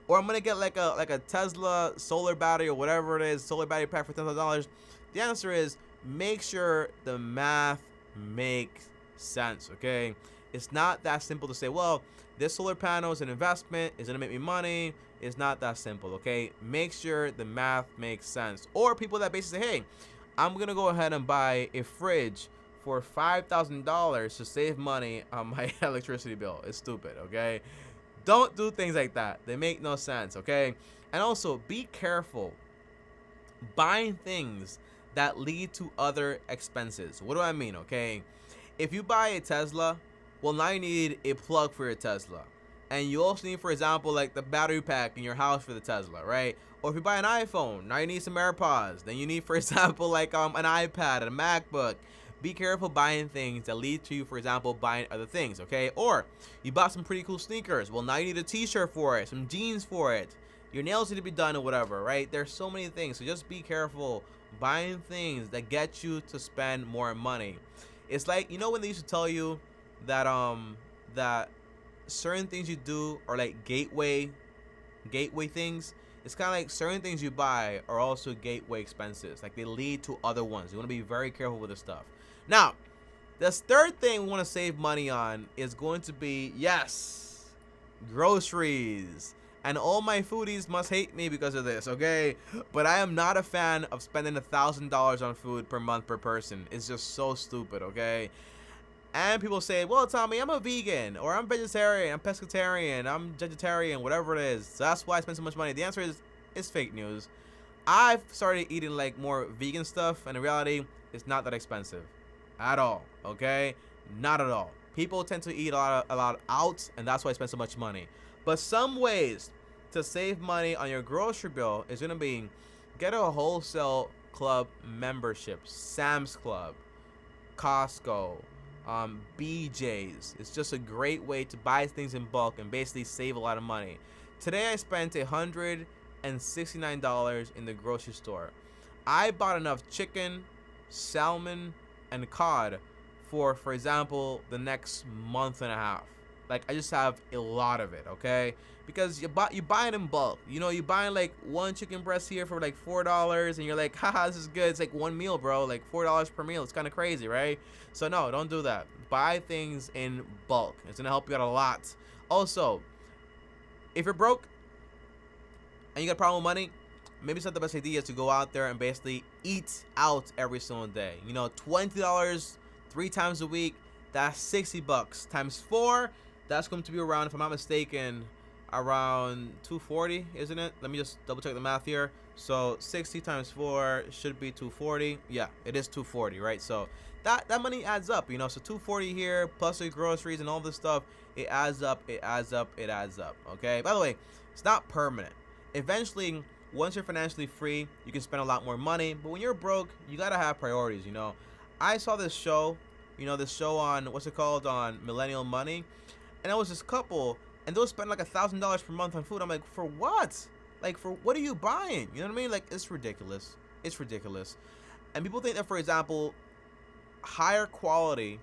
or I'm going to get like a Tesla solar battery or whatever it is, solar battery pack for $10,000. The answer is make sure the math makes sense, okay? It's not that simple to say, well, this solar panel is an investment, it's going to make me money. It's not that simple, okay? Make sure the math makes sense. Or people that basically say, hey, I'm going to go ahead and buy a fridge for $5,000 to save money on my electricity bill. It's stupid, okay? Don't do things like that. They make no sense, okay? And also, be careful buying things that lead to other expenses. What do I mean, okay? If you buy a Tesla, Well, now you need a plug for your Tesla. And you also need, for example, like the battery pack in your house for the Tesla, right? Or if you buy an iPhone, now you need some AirPods. Then you need, for example, like an iPad, a MacBook. Be careful buying things that lead to you, for example, buying other things, okay? Or you bought some pretty cool sneakers. Well, now you need a t-shirt for it, some jeans for it. Your nails need to be done or whatever, right? There's so many things. So just be careful buying things that get you to spend more money. It's like, you know when they used to tell you that that certain things you do are like gateway things. It's kind of like certain things you buy are also gateway expenses. Like they lead to other ones. You want to be very careful with this stuff. Now, this third thing we want to save money on is going to be, yes, groceries. And all my foodies must hate me because of this, okay? But I am not a fan of spending $1,000 on food per month per person. It's just so stupid, okay? And people say, well, Tommy, I'm a vegan, or I'm vegetarian, I'm pescatarian, I'm vegetarian, whatever it is. So that's why I spend so much money. The answer is, it's fake news. I've started eating like more vegan stuff, and in reality, it's not that expensive at all, okay? Not at all. People tend to eat a lot out, and that's why I spend so much money. But some ways to save money on your grocery bill is going to be get a wholesale club membership, Sam's Club, Costco, BJ's. It's just a great way to buy things in bulk and basically save a lot of money. Today I spent $169 in the grocery store. I bought enough chicken, salmon, and cod for example, the next month and a half. Like I just have a lot of it, okay? Because you buy it in bulk. You know, you buy like one chicken breast here for like $4, and you're like, haha, this is good. It's like one meal, bro. Like $4 per meal. It's kind of crazy, right? So no, don't do that. Buy things in bulk. It's gonna help you out a lot. Also, if you're broke and you got a problem with money, maybe it's not the best idea to go out there and basically eat out every single day. You know, $20 3 times a week. That's $60 times 4. That's going to be around, if I'm not mistaken, around $240, isn't it? Let me just double check the math here. So 60 times 4 should be $240. Yeah, it is $240, right? So that money adds up, you know. So $240 here plus the groceries and all this stuff, it adds up, it adds up, it adds up. Okay. By the way, it's not permanent. Eventually, once you're financially free, you can spend a lot more money. But when you're broke, you gotta have priorities, you know. I saw this show, you know, this show on, what's it called, on Millennial Money, and it was this couple, and they'll spend like $1,000 per month on food. I'm like, for what? Like, for what are you buying? You know what I mean? Like, it's ridiculous. It's ridiculous. And people think that, for example, higher quality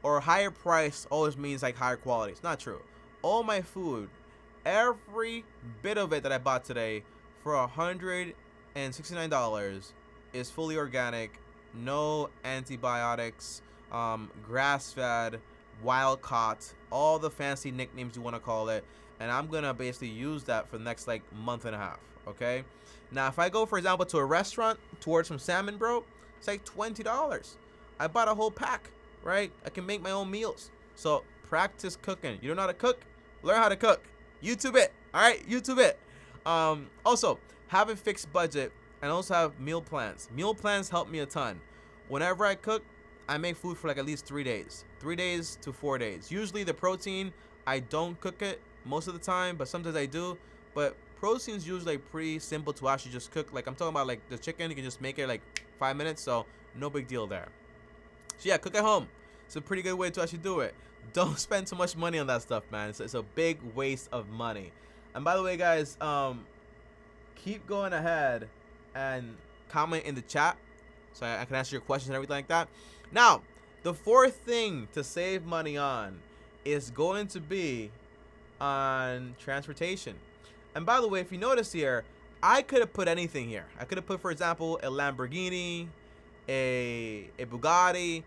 or higher price always means like higher quality. It's not true. All my food, every bit of it that I bought today for $169 is fully organic, no antibiotics, grass-fed, wild caught, all the fancy nicknames you want to call it, and I'm gonna basically use that for the next like month and a half. Okay, now if I go, for example, to a restaurant to order some salmon, bro, it's like $20. I bought a whole pack, right? I can make my own meals. So practice cooking. You don't know how to cook? Learn how to cook. YouTube it. All right, YouTube it. Also, have a fixed budget and also have meal plans. Meal plans help me a ton. Whenever I cook, I make food for like at least 3 days. 3 days to 4 days. Usually the protein, I don't cook it most of the time, but sometimes I do. But protein is usually pretty simple to actually just cook. Like I'm talking about like the chicken, you can just make it like 5 minutes, so no big deal there. So yeah, cook at home. It's a pretty good way to actually do it. Don't spend too much money on that stuff, man. It's a big waste of money. And by the way, guys, keep going ahead and comment in the chat so I can answer your questions and everything like that. Now, the fourth thing to save money on is going to be on transportation. And by the way, if you notice here, I could have put anything here. I could have put, for example, a Lamborghini, a Bugatti,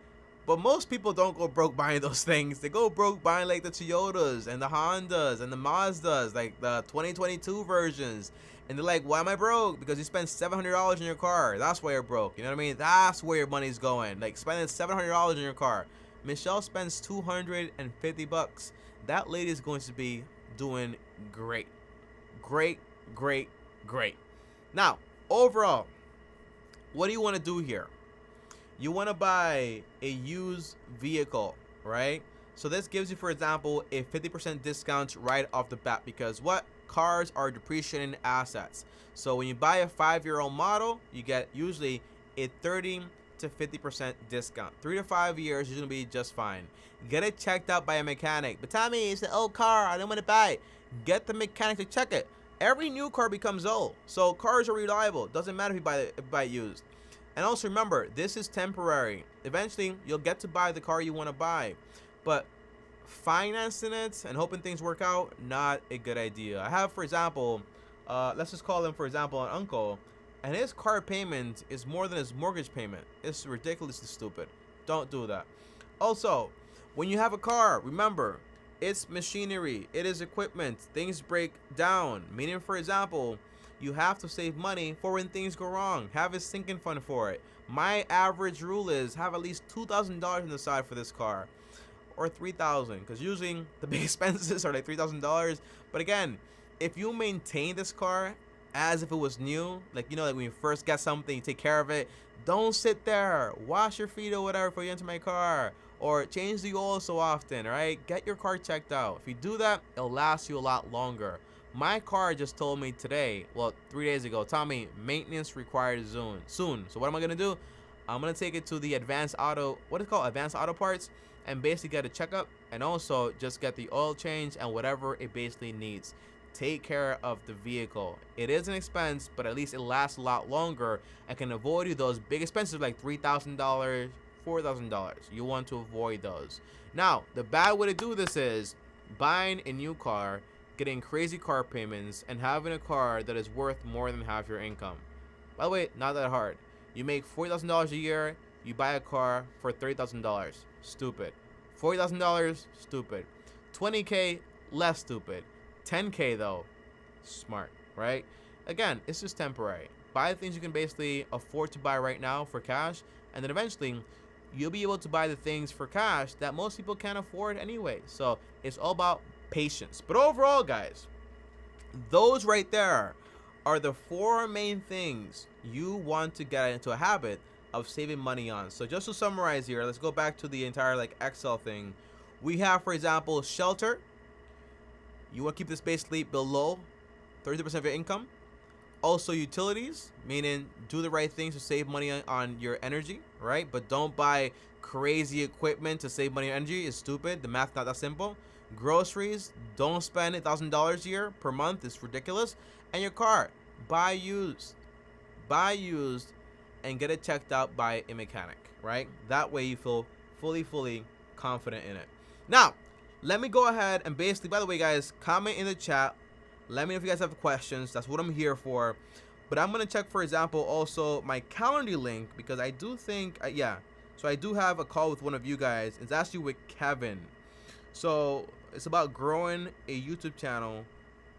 but most people don't go broke buying those things. They go broke buying like the Toyotas and the Hondas and the Mazdas, like the 2022 versions. And they're like, why am I broke? Because you spent $700 in your car. That's why you're broke. You know what I mean? That's where your money's going. Like spending $700 in your car. Michelle spends $250. That lady is going to be doing great. Great, great, great. Now, overall, what do you want to do here? You want to buy a used vehicle, right? So this gives you, for example, a 50% discount right off the bat, because what? Cars are depreciating assets. So when you buy a 5-year-old model, you get usually a 30 to 50% discount. 3 to 5 years, you're gonna be just fine. Get it checked out by a mechanic. But Tommy, it's an old car, I don't want to buy it. Get the mechanic to check it. Every new car becomes old, so cars are reliable. Doesn't matter if you buy it used. And also remember, this is temporary. Eventually, you'll get to buy the car you want to buy, but financing it and hoping things work out, not a good idea. I have, for example, let's just call him, for example, an uncle, and his car payment is more than his mortgage payment. It's ridiculously stupid. Don't do that. Also, when you have a car, remember, it's machinery, it is equipment. Things break down, meaning, for example, you have to save money for when things go wrong. Have a sinking fund for it. My average rule is have at least $2,000 on the side for this car, or $3,000, because usually the big expenses are like $3,000. But again, if you maintain this car as if it was new, like, you know, like when you first get something, you take care of it. Don't sit there, wash your feet or whatever before you enter my car, or change the oil so often, right? Get your car checked out. If you do that, it'll last you a lot longer. My car just told me today, well, 3 days ago, Tommy, maintenance required soon. So what am I gonna do? I'm gonna take it to the advanced auto, what is it called? Advanced auto parts, and basically get a checkup, and also just get the oil change and whatever it basically needs. Take care of the vehicle. It is an expense, but at least it lasts a lot longer and can avoid you those big expenses like $3,000, $4,000. You want to avoid those. Now, the bad way to do this is buying a new car, getting crazy car payments, and having a car that is worth more than half your income. By the way, not that hard. You make $40,000 a year, you buy a car for $30,000. Stupid. $40,000, stupid. 20K, less stupid. 10K though, smart, right? Again, it's just temporary. Buy the things you can basically afford to buy right now for cash, and then eventually you'll be able to buy the things for cash that most people can't afford anyway. So it's all about patience. But overall, guys, those right there are the 4 main things you want to get into a habit of saving money on. So just to summarize here, let's go back to the entire like Excel thing. We have, for example, shelter. You want to keep this basically below 30% of your income. Also, utilities, meaning do the right things to save money on your energy, right? But don't buy crazy equipment to save money on energy. It's stupid. The math not that simple. Groceries, don't spend $1,000 a year per month. It's ridiculous. And your car, buy used, and get it checked out by a mechanic, right? That way you feel fully confident in it. Now, let me go ahead and basically, by the way, guys, comment in the chat. Let me know if you guys have questions. That's what I'm here for. But I'm going to check, for example, also my calendar link, because I do think, so I do have a call with one of you guys. It's actually with Kevin. So it's about growing a YouTube channel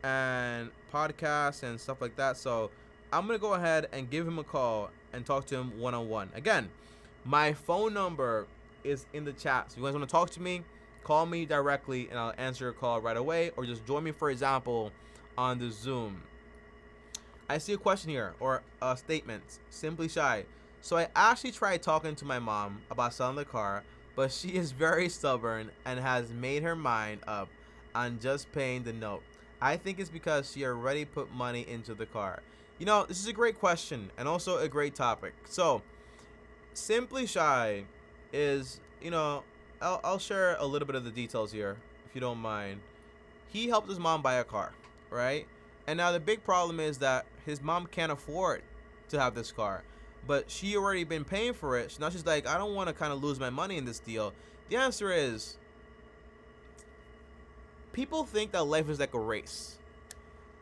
and podcasts and stuff like that. So I'm going to go ahead and give him a call and talk to him one-on-one. Again, my phone number is in the chat. So you guys want to talk to me, call me directly and I'll answer your call right away, or just join me, for example, on the Zoom. I see a question here, or a statement. Simply Shy. So I actually tried talking to my mom about selling the car, but she is very stubborn and has made her mind up on just paying the note. I think it's because she already put money into the car. You know, this is a great question and also a great topic. So Simply Shy is, you know, I'll share a little bit of the details here, if you don't mind. He helped his mom buy a car, right? And now the big problem is that his mom can't afford to have this car, but she already been paying for it. So now she's like, I don't want to kind of lose my money in this deal. The answer is, people think that life is like a race,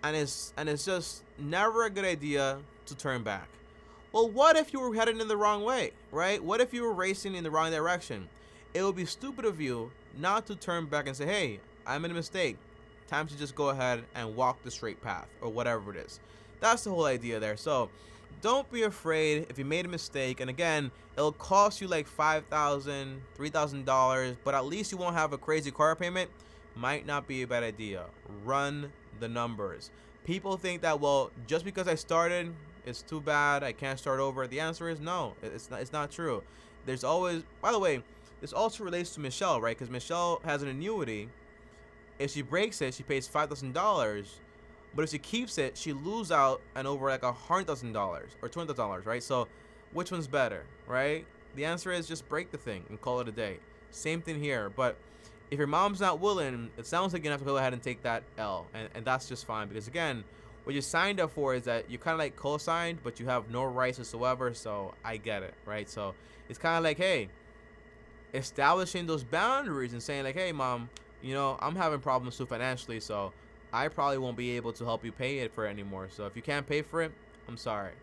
and it's just never a good idea to turn back. Well, what if you were headed in the wrong way, right? What if you were racing in the wrong direction? It would be stupid of you not to turn back and say, hey, I made a mistake. Time to just go ahead and walk the straight path, or whatever it is. That's the whole idea there. So don't be afraid if you made a mistake. And again, it'll cost you like $5,000, $3,000, but at least you won't have a crazy car payment. Might not be a bad idea. Run the numbers. People think that, well, just because I started, it's too bad, I can't start over. The answer is no. It's not true. There's always, by the way, this also relates to Michelle, right? Because Michelle has an annuity. If she breaks it, she pays $5,000. But if she keeps it, she lose out on over like $100,000 or $200,000, right? So which one's better, right? The answer is just break the thing and call it a day. Same thing here. But if your mom's not willing, it sounds like you're gonna have to go ahead and take that L, and that's just fine, because again, what you signed up for is that you kind of like co-signed, but you have no rights whatsoever. So I get it, right? So it's kind of like, hey, establishing those boundaries and saying like, hey, mom, you know, I'm having problems too financially, so I probably won't be able to help you pay it for it anymore. So if you can't pay for it, I'm sorry.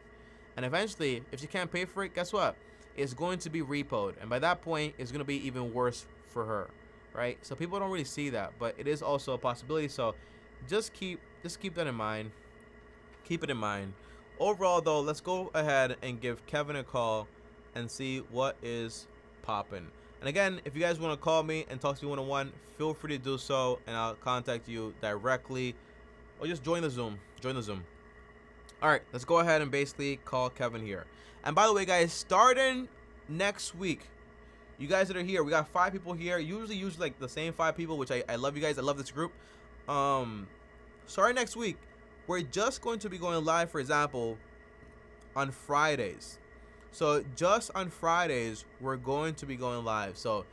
And eventually, if you can't pay for it, guess what? It's going to be repoed, and by that point, it's going to be even worse for her, right? So people don't really see that, but it is also a possibility. So just keep that in mind. Keep it in mind. Overall, though, let's go ahead and give Kevin a call and see what is popping. And again, if you guys want to call me and talk to me one-on-one, feel free to do so, and I'll contact you directly, or just join the Zoom. All right, let's go ahead and basically call Kevin here. And by the way, guys, starting next week, you guys that are here, we got 5 people here. Usually like the same 5 people, which I love you guys. I love this group. Starting next week, we're just going to be going live, for example, on Fridays. So just on Fridays, we're going to be going live. So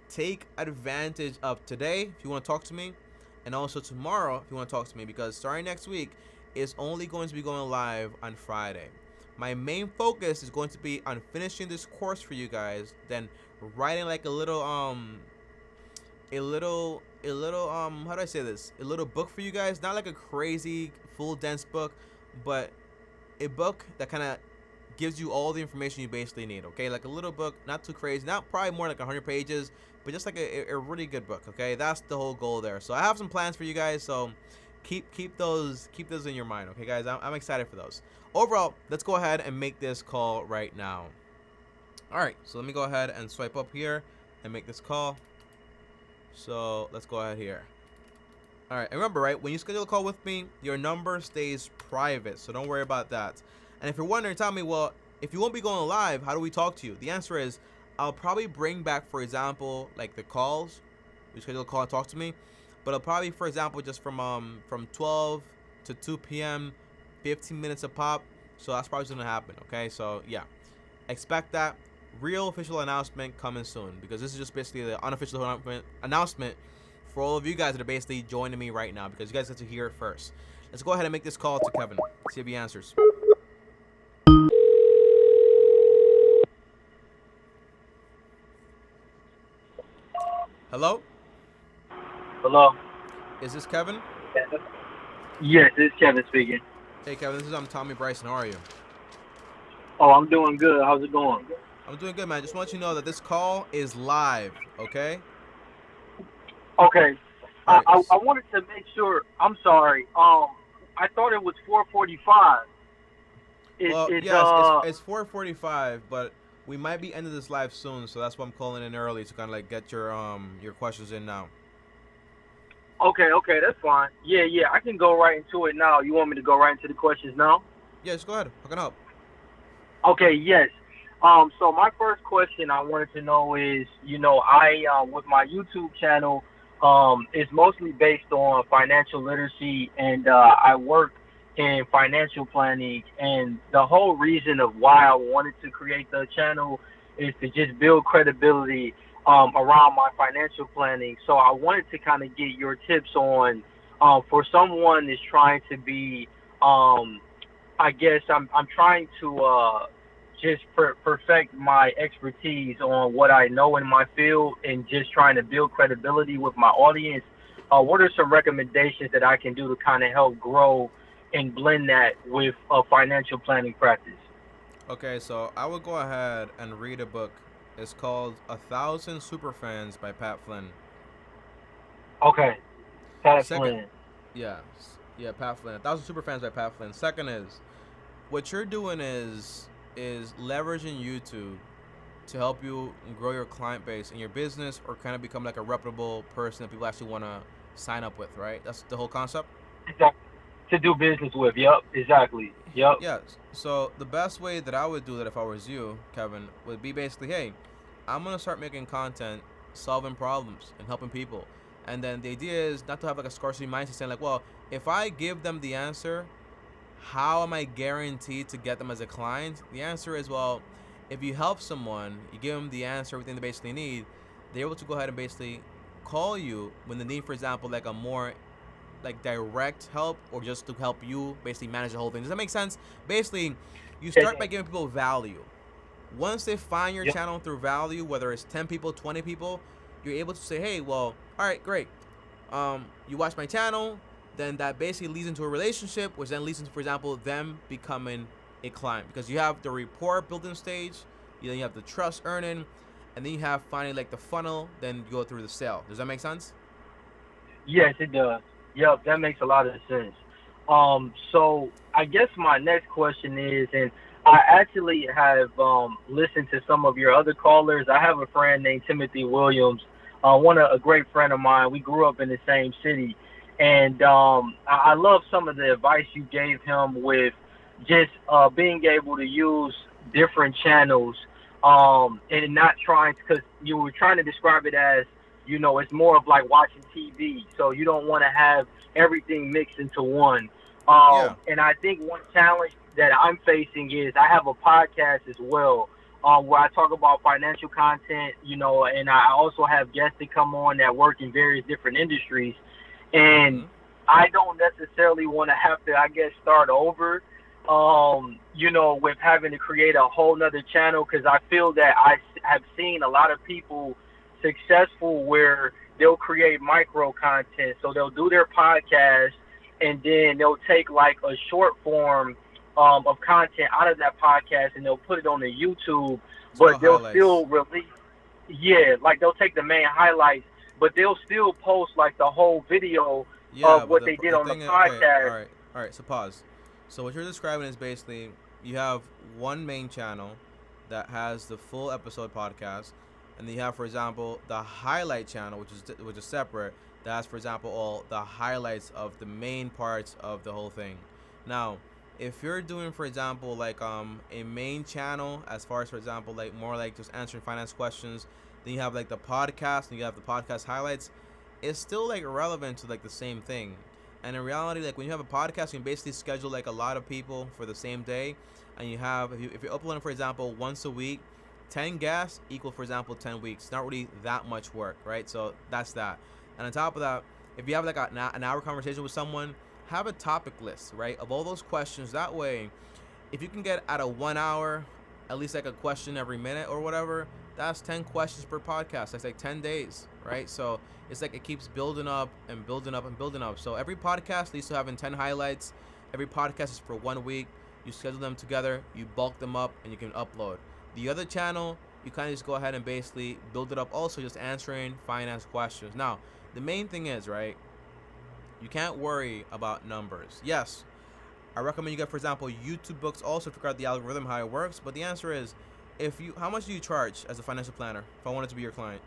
take advantage of today if you want to talk to me, and also tomorrow if you want to talk to me, because starting next week is only going to be going live on Friday. My main focus is going to be on finishing this course for you guys, then writing like a little how do I say this? A little book for you guys, not like a crazy full dense book, but a book that kind of gives you all the information you basically need, okay? Like a little book, not too crazy, not probably more like 100 pages, but just like a really good book, okay? That's the whole goal there. So I have some plans for you guys, so keep those in your mind, okay, guys? I'm excited for those. Overall, let's go ahead and make this call right now. All right, so let me go ahead and swipe up here and make this call. So let's go ahead here. All right, and remember, right, when you schedule a call with me, your number stays private, so don't worry about that. And if you're wondering, tell me, well, if you won't be going live, how do we talk to you? The answer is, I'll probably bring back, for example, like the calls. You schedule a call and talk to me, but I'll probably, for example, just from 12 to 2 p.m., 15 minutes a pop. So that's probably going to happen, okay? So yeah, expect that. Real official announcement coming soon, because this is just basically the unofficial announcement for all of you guys that are basically joining me right now, because you guys get to hear it first. Let's go ahead and make this call to Kevin. See if he answers. Hello? Hello? Is this Kevin? Yes, this is Kevin speaking. Hey, Kevin, this is Tommy Bryson. How are you? Oh, I'm doing good. How's it going? I'm doing good, man. Just want you to know that this call is live, okay? Okay. All right. I wanted to make sure. I'm sorry. I thought it was 4:45. It's 4:45, but we might be ending this live soon, so that's why I'm calling in early to kind of like get your questions in now. Okay, that's fine. Yeah, I can go right into it now. You want me to go right into the questions now? Yeah, just go ahead. How can I help? Okay, yes. So my first question I wanted to know is, I with my YouTube channel, it's mostly based on financial literacy, and I work in financial planning, and the whole reason of why I wanted to create the channel is to just build credibility around my financial planning. So I wanted to kind of get your tips on for someone that's trying to be, I guess I'm trying to just perfect my expertise on what I know in my field, and just trying to build credibility with my audience. What are some recommendations that I can do to kind of help grow and blend that with a financial planning practice? Okay, so I would go ahead and read a book. It's called 1,000 Superfans by Pat Flynn. Okay. Pat Second, Flynn. Yeah, Pat Flynn. 1,000 Superfans by Pat Flynn. Second is, what you're doing is leveraging YouTube to help you grow your client base in your business, or kind of become like a reputable person that people actually want to sign up with, right? That's the whole concept? Exactly. To do business with. Yep, exactly. Yep. Yeah, so the best way that I would do that if I was you, Kevin, would be basically, hey, I'm gonna start making content, solving problems and helping people. And then the idea is not to have like a scarcity mindset, saying like, well, if I give them the answer, how am I guaranteed to get them as a client? The answer is, well, if you help someone, you give them the answer, everything they basically need, they're able to go ahead and basically call you when they need, for example, like a more like direct help, or just to help you basically manage the whole thing. Does that make sense? Basically, you start by giving people value. Once they find your Yep. channel through value, whether it's 10 people, 20 people, you're able to say, hey, well, all right, great. You watch my channel, then that basically leads into a relationship, which then leads into, for example, them becoming a client, because you have the rapport building stage, then you have the trust earning, and then you have finally like the funnel, then you go through the sale. Does that make sense? Yes, it does. Yep, that makes a lot of sense. So I guess my next question is, and I actually have listened to some of your other callers. I have a friend named Timothy Williams, a great friend of mine. We grew up in the same city, and I love some of the advice you gave him with just being able to use different channels, and not trying, because you were trying to describe it as, it's more of like watching TV. So you don't want to have everything mixed into one. Yeah. And I think one challenge that I'm facing is I have a podcast as well, where I talk about financial content, and I also have guests that come on that work in various different industries. And I don't necessarily want to have to, I guess, start over, with having to create a whole nother channel, because I feel that I have seen a lot of people successful where they'll create micro content. So they'll do their podcast, and then they'll take like a short form of content out of that podcast, and they'll put it on the YouTube, but they'll still release, like they'll take the main highlights, but they'll still post like the whole video of what they did on the podcast. Okay, all right. So pause. So what you're describing is basically you have one main channel that has the full episode podcast, and then you have, for example, the highlight channel, which is separate. That has, for example, all the highlights of the main parts of the whole thing. Now, if you're doing, for example, like a main channel, as far as, for example, like more like just answering finance questions, then you have like the podcast, and you have the podcast highlights. It's still like relevant to like the same thing. And in reality, like when you have a podcast, you can basically schedule like a lot of people for the same day, and you have, if you're uploading, for example, once a week, 10 guests equal, for example, 10 weeks. Not really that much work, right? So that's that. And on top of that, if you have like an hour conversation with someone, have a topic list, right, of all those questions. That way, if you can get out of 1 hour, at least like a question every minute or whatever, that's 10 questions per podcast. That's like 10 days, right? So it's like it keeps building up and building up and building up. So every podcast leads to having 10 highlights. Every podcast is for 1 week. You schedule them together, you bulk them up, and you can upload. The other channel, you kind of just go ahead and basically build it up also just answering finance questions. Now, the main thing is, right, you can't worry about numbers. Yes, I recommend you get, for example, YouTube books also to figure out the algorithm, how it works. But the answer is, how much do you charge as a financial planner if I wanted to be your client?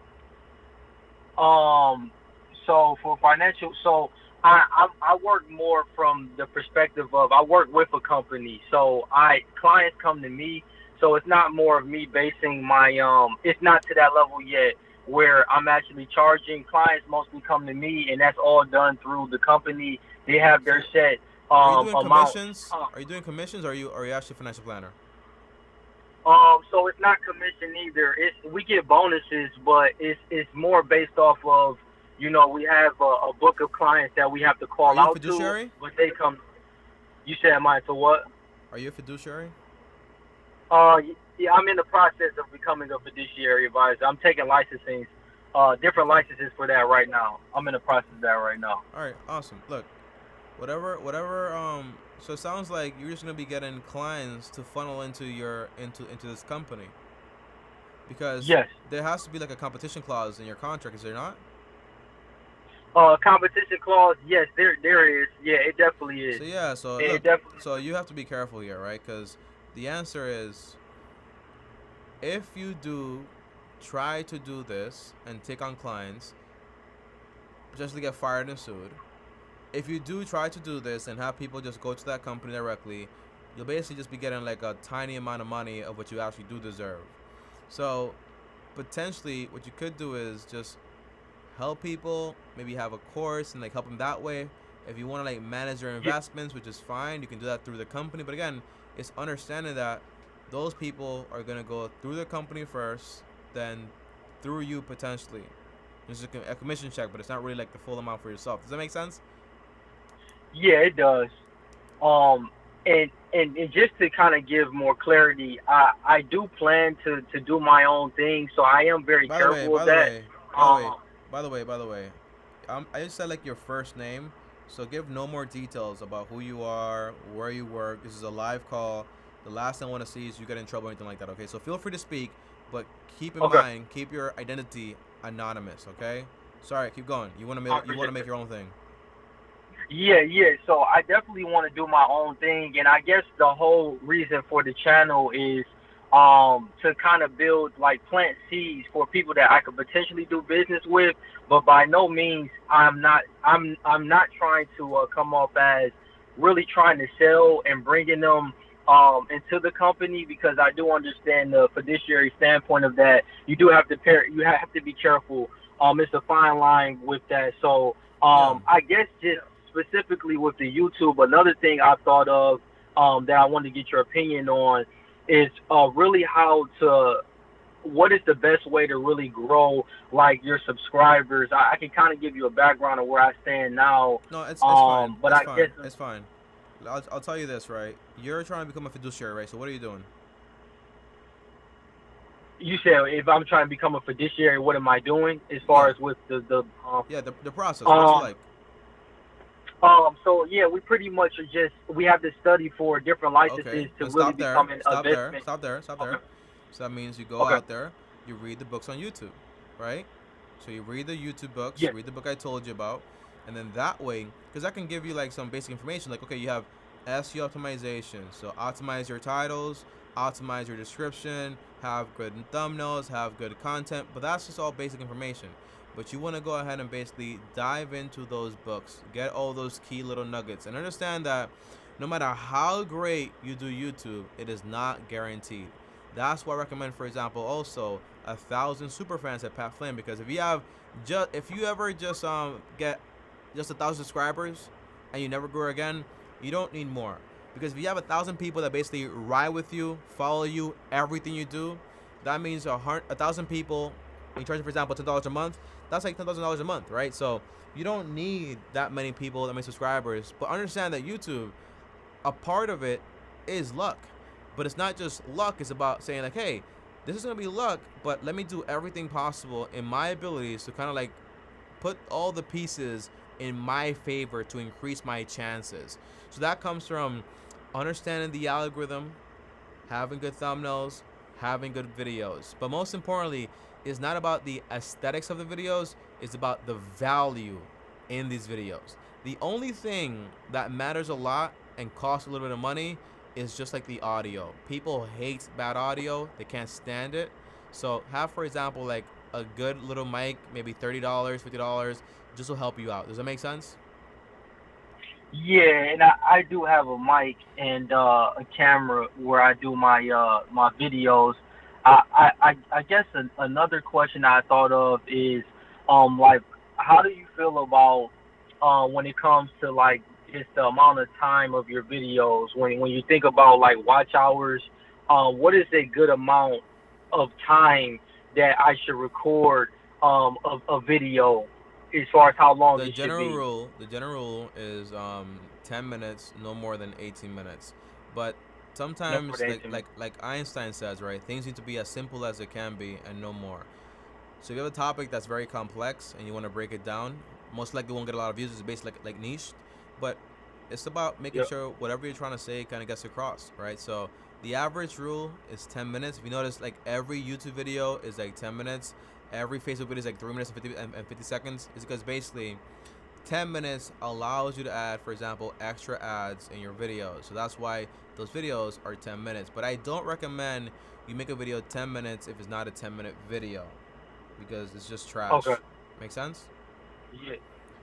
So for financial, I work more from the perspective of I work with a company. So clients come to me. So it's not more of me basing my, it's not to that level yet where I'm actually charging. Clients mostly come to me, and that's all done through the company. They have their set Are you doing amount. commissions? Are you doing commissions, or are you actually a financial planner? So it's not commission either. We get bonuses, but it's more based off of, we have a book of clients that we have to call out to, but they come. You said, am I to what? Are you a fiduciary? Yeah, I'm in the process of becoming a fiduciary advisor. I'm taking licensing, different licenses for that right now. I'm in the process of that right now. All right, awesome. Look, whatever. So it sounds like you're just gonna be getting clients to funnel into this company, because yes, there has to be like a competition clause in your contract. Is there not? Competition clause, yes, there is. Yeah, it definitely is. So yeah, so you have to be careful here, right? Because the answer is, if you do try to do this and take on clients, potentially get fired and sued. If you do try to do this and have people just go to that company directly, you'll basically just be getting like a tiny amount of money of what you actually do deserve. So potentially what you could do is just help people, maybe have a course and like help them that way. If you want to like manage their investments, which is fine, you can do that through the company. But again, it's understanding that those people are going to go through the company first, then through you potentially. It's just a commission check, but it's not really like the full amount for yourself. Does that make sense? Yeah, it does. Um, and just to kind of give more clarity, I do plan to do my own thing, so I am very By the way, careful by with the that. way, Um, by the way, I just said like your first name, so give no more details about who you are, where you work. This is a live call. The last thing I want to see is you get in trouble or anything like that. Okay, so feel free to speak, but keep in okay, mind, keep your identity anonymous. Okay. Sorry, keep going. You want to I make appreciate that. your own thing. Yeah, yeah. So I definitely want to do my own thing, and I guess the whole reason for the channel is to kind of build like plant seeds for people that I could potentially do business with. But by no means I'm not trying to come off as really trying to sell and bringing them into the company, because I do understand the fiduciary standpoint of that. You do have to you have to be careful. It's a fine line with that. So Yeah. I guess just specifically with the YouTube, another thing I thought of that I wanted to get your opinion on is really what is the best way to really grow like your subscribers. I can kind of give you a background of where I stand now, No, it's fine. but It's I guess fine. It's fine. I'll tell you this, right? You're trying to become a fiduciary, right? So what are you doing? you said if I'm trying to become a fiduciary, what am I doing as far Yeah. as with Yeah, the process. What's it um like? so yeah, we pretty much are just we have to study for different Okay, licenses to but really stop there. become an Stop there. investment. Stop there. Stop Okay. there. So that means you go Okay. out there, you read the books on YouTube, right? So you read the YouTube books, Yeah. read the book I told you about, and then that way, because that can give you like some basic information, like okay, you have SEO optimization, so optimize your titles, optimize your description, have good thumbnails, have good content, but that's just all basic information. But you want to go ahead and basically dive into those books, get all those key little nuggets, and understand that no matter how great you do YouTube, it is not guaranteed. That's why I recommend, for example, also 1,000 super fans at Pat Flynn, because if you ever just get just 1,000 subscribers and you never grow again, you don't need more. Because if you have 1,000 people that basically ride with you, follow you, everything you do, that means 1,000 people. You charge, for example, $10 a month. That's like $10,000 a month, right? So you don't need that many people, that many subscribers. But understand that YouTube, a part of it is luck. But it's not just luck. It's about saying like, hey, this is gonna be luck, but let me do everything possible in my abilities to kind of like put all the pieces in my favor to increase my chances. So that comes from understanding the algorithm, having good thumbnails, having good videos. But most importantly, it's not about the aesthetics of the videos, it's about the value in these videos. The only thing that matters a lot and costs a little bit of money is just like the audio. People hate bad audio, they can't stand it. So have, for example, like a good little mic, maybe $30, $50, just will help you out. Does that make sense? Yeah, and I do have a mic and a camera where I do my videos. I guess another question I thought of is like how do you feel about when it comes to like just the amount of time of your videos when you think about like watch hours, what is a good amount of time that I should record a video as far as how long The it should general be? rule, the general rule is 10 minutes, no more than 18 minutes. But No more sometimes, than like 18 like minutes. like Einstein says, right? Things need to be as simple as it can be and no more. So if you have a topic that's very complex and you want to break it down, most likely won't get a lot of views. It's basically like niche, but it's about making Yep. sure whatever you're trying to say kind of gets across, right? So the average rule is 10 minutes. If you notice, like every YouTube video is like 10 minutes. Every Facebook video is like 3 minutes and 50 seconds. It's because basically 10 minutes allows you to add, for example, extra ads in your videos. So that's why those videos are 10 minutes. But I don't recommend you make a video 10 minutes if it's not a 10-minute video, because it's just Okay. trash. Make sense? Yeah.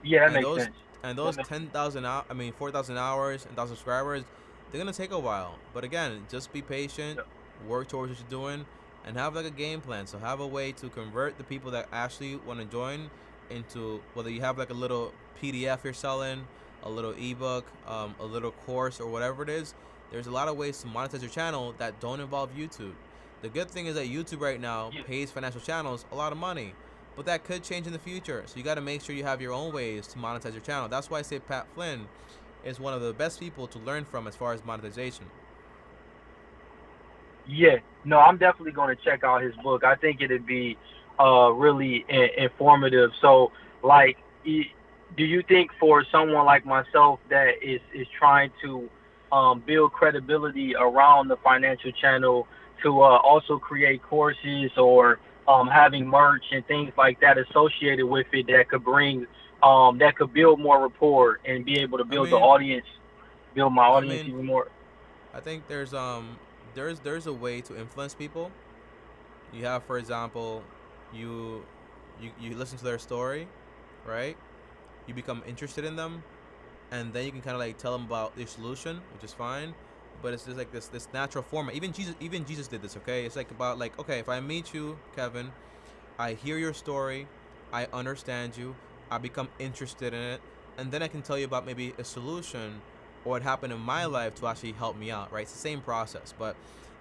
Yeah, that And makes those sense. and That those makes 10,000 hours, I mean 4,000 hours and 1,000 subscribers, they're gonna take a while. But again, just be patient, sense. work towards what you're doing, and have like a game plan. So have a way to convert the people that actually want to join into, whether you have like a little PDF you're selling, a little ebook, a little course, or whatever it is. There's a lot of ways to monetize your channel that don't involve YouTube. The good thing is that YouTube right now pays financial channels a lot of money, but that could change in the future. So you got to make sure you have your own ways to monetize your channel. That's why I say Pat Flynn is one of the best people to learn from as far as monetization. Yeah, no, I'm definitely going to check out his book. I think it'd be really informative. So, like, do you think for someone like myself that is trying to build credibility around the financial channel to also create courses or having merch and things like that associated with it that could bring that could build more rapport and be able to build the audience, build my audience even more? I think there's a way to influence people. You have, for example, you listen to their story, right? You become interested in them, and then you can kind of like tell them about their solution, which is fine. But it's just like this natural format. Even Jesus did this. Okay, it's like about like, okay, if I meet you, Kevin, I hear your story, I understand you, I become interested in it, and then I can tell you about maybe a solution or what happened in my life to actually help me out, right? It's the same process. But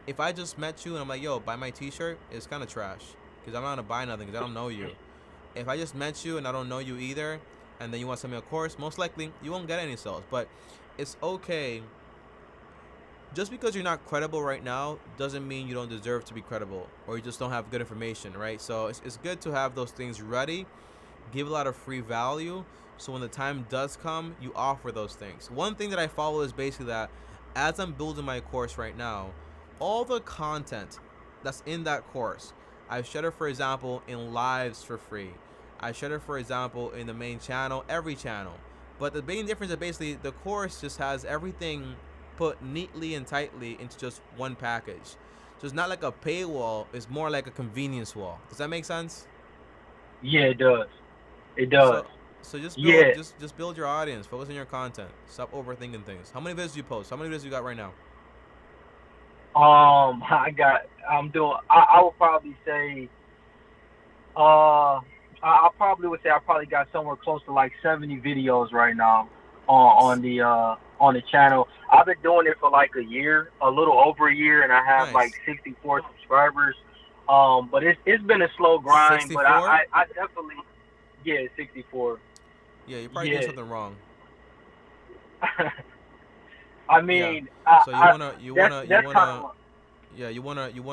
if I just met you and I'm like, yo, buy my t-shirt, it's kind of trash because I'm not gonna buy nothing because I don't know you. If I just met you and I don't know you either, and then you want to send me a course, most likely you won't get any sales. But it's okay. Just because you're not credible right now doesn't mean you don't deserve to be credible or you just don't have good information, right? So it's good to have those things ready, give a lot of free value, so when the time does come, you offer those things. One thing that I follow is basically that as I'm building my course right now, all the content that's in that course, I've shared it, for example, in lives for free. I shared it, for example, in the main channel, every channel. But the main difference is basically the course just has everything put neatly and tightly into just one package. So it's not like a paywall, it's more like a convenience wall. Does that make sense? Yeah, it does. It does. So just build, just build your audience, focus on your content, stop overthinking things. How many videos do you post? How many videos you got right now? I would probably say I probably got somewhere close to like 70 videos right now on the channel. I've been doing it for like a year, a little over a year, and I have like 64 subscribers. But it's been a slow grind. 64? But I definitely 64. Yeah, you're probably doing something wrong. I mean, so you wanna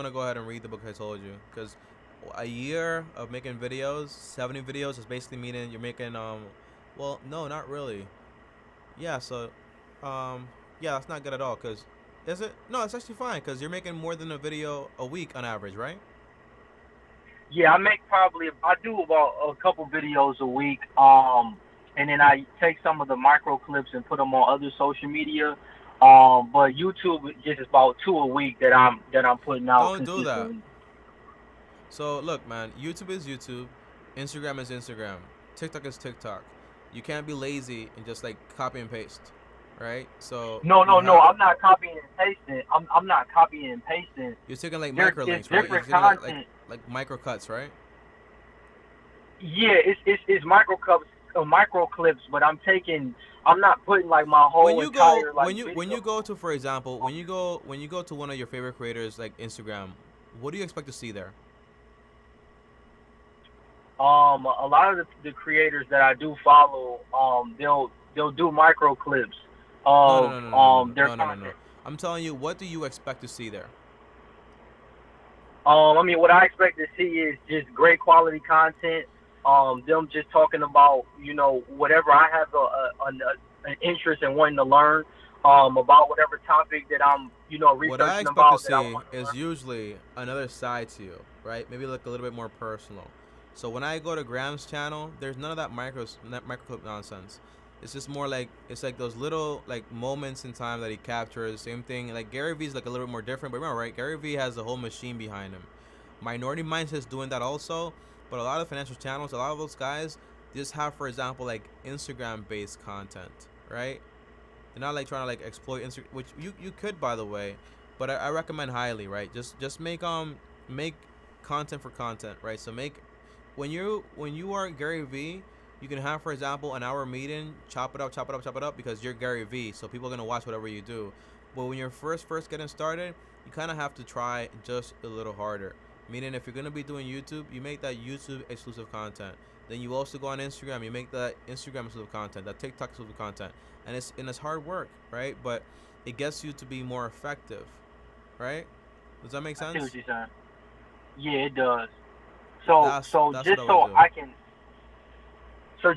go ahead and read the book I told you, because a year of making videos, 70 videos is basically meaning you're making well, no, not really. Yeah, so that's not good at all. Cause is it? No, it's actually fine because you're making more than a video a week on average, right? Yeah, I do about a couple videos a week. And then I take some of the micro clips and put them on other social media. But YouTube is just about 2 a week that I'm putting out. Don't do that. So look, man, YouTube is YouTube, Instagram is Instagram, TikTok is TikTok. You can't be lazy and just like copy and paste, right? So no, I'm not copying and pasting. I'm not copying and pasting. You're taking like micro links, right? Different content. Like micro cuts, right? Yeah, it's micro clips, but I'm not putting like my whole when you entire go when you go to, for example, when you go to one of your favorite creators like Instagram, what do you expect to see there? A lot of the creators that I do follow, they'll do micro clips of their content. I'm telling you, what do you expect to see there? I mean, what I expect to see is just great quality content. Them just talking about, whatever I have an interest in wanting to learn, about whatever topic that I'm, researching about. What I expect to see is usually another side to you, right? Maybe like a little bit more personal. So when I go to Graham's channel, there's none of that microclip nonsense. It's just more like, it's like those little like moments in time that he captures. Same thing. Like Gary Vee's like a little bit more different, but remember, right? Gary Vee has a whole machine behind him. Minority Mindset's doing that also, but a lot of financial channels, a lot of those guys just have, for example, like Instagram-based content, right? They're not like trying to like exploit Instagram, which you could, by the way, but I recommend highly, right? Just make make content for content, right? So make when you are Gary V, you can have, for example, an hour meeting, chop it up, chop it up, chop it up, because you're Gary V, so people are gonna watch whatever you do. But when you're first getting started, you kind of have to try just a little harder. Meaning, if you're gonna be doing YouTube, you make that YouTube exclusive content. Then you also go on Instagram, you make that Instagram exclusive content, that TikTok exclusive content, and it's hard work, right? But it gets you to be more effective, right? Does that make I see sense? what you're saying. Yeah, it does. So That's just what I so would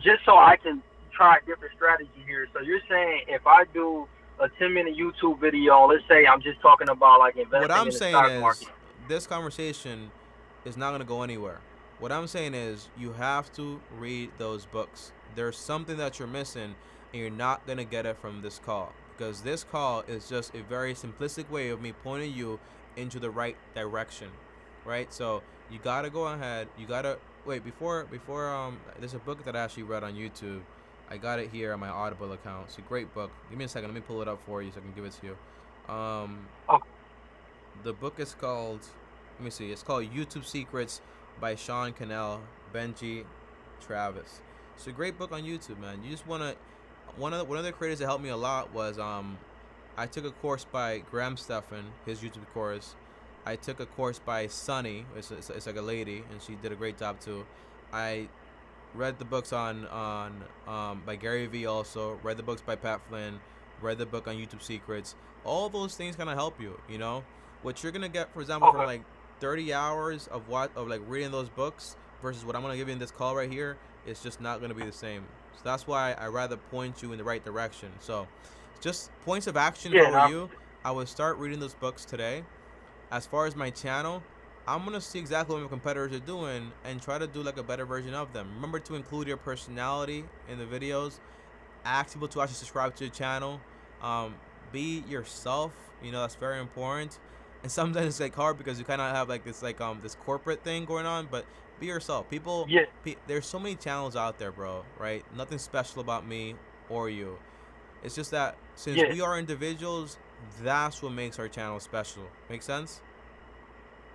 do. just so I can try a different strategy here. So you're saying if I do a 10-minute YouTube video, let's say I'm just talking about like investing What I'm in the saying stock is, market. this conversation is not going to go anywhere. What I'm saying is, you have to read those books. There's something that you're missing, and you're not going to get it from this call, because this call is just a very simplistic way of me pointing you into the right direction, right? So you got to go ahead. You got to wait before there's a book that I actually read on YouTube. I got it here on my Audible account. It's a great book. Give me a second. Let me pull it up for you so I can give it to you. Okay. The book is called, let me see, it's called YouTube Secrets by Sean Cannell, Benji Travis. It's a great book on YouTube, man. You just want to, one of the creators that helped me a lot was, I took a course by Graham Stephan, his YouTube course. I took a course by Sunny, it's like a lady, and she did a great job too. I read the books by Gary Vee also, read the books by Pat Flynn, read the book on YouTube Secrets. All those things kind of help you, you know? What you're going to get, for example, from like 30 hours of like reading those books versus what I'm going to give you in this call right here, it's just not going to be the same. So that's why I rather point you in the right direction. So just points of action for you. I would start reading those books today. As far as my channel, I'm going to see exactly what my competitors are doing and try to do like a better version of them. Remember to include your personality in the videos. Ask people to actually subscribe to your channel. Be yourself. You know, that's very important. And sometimes it's like hard because you kind of have like this this corporate thing going on, but be yourself. People, there's so many channels out there, bro, right? Nothing special about me or you. It's just that since we are individuals, that's what makes our channel special. Make sense?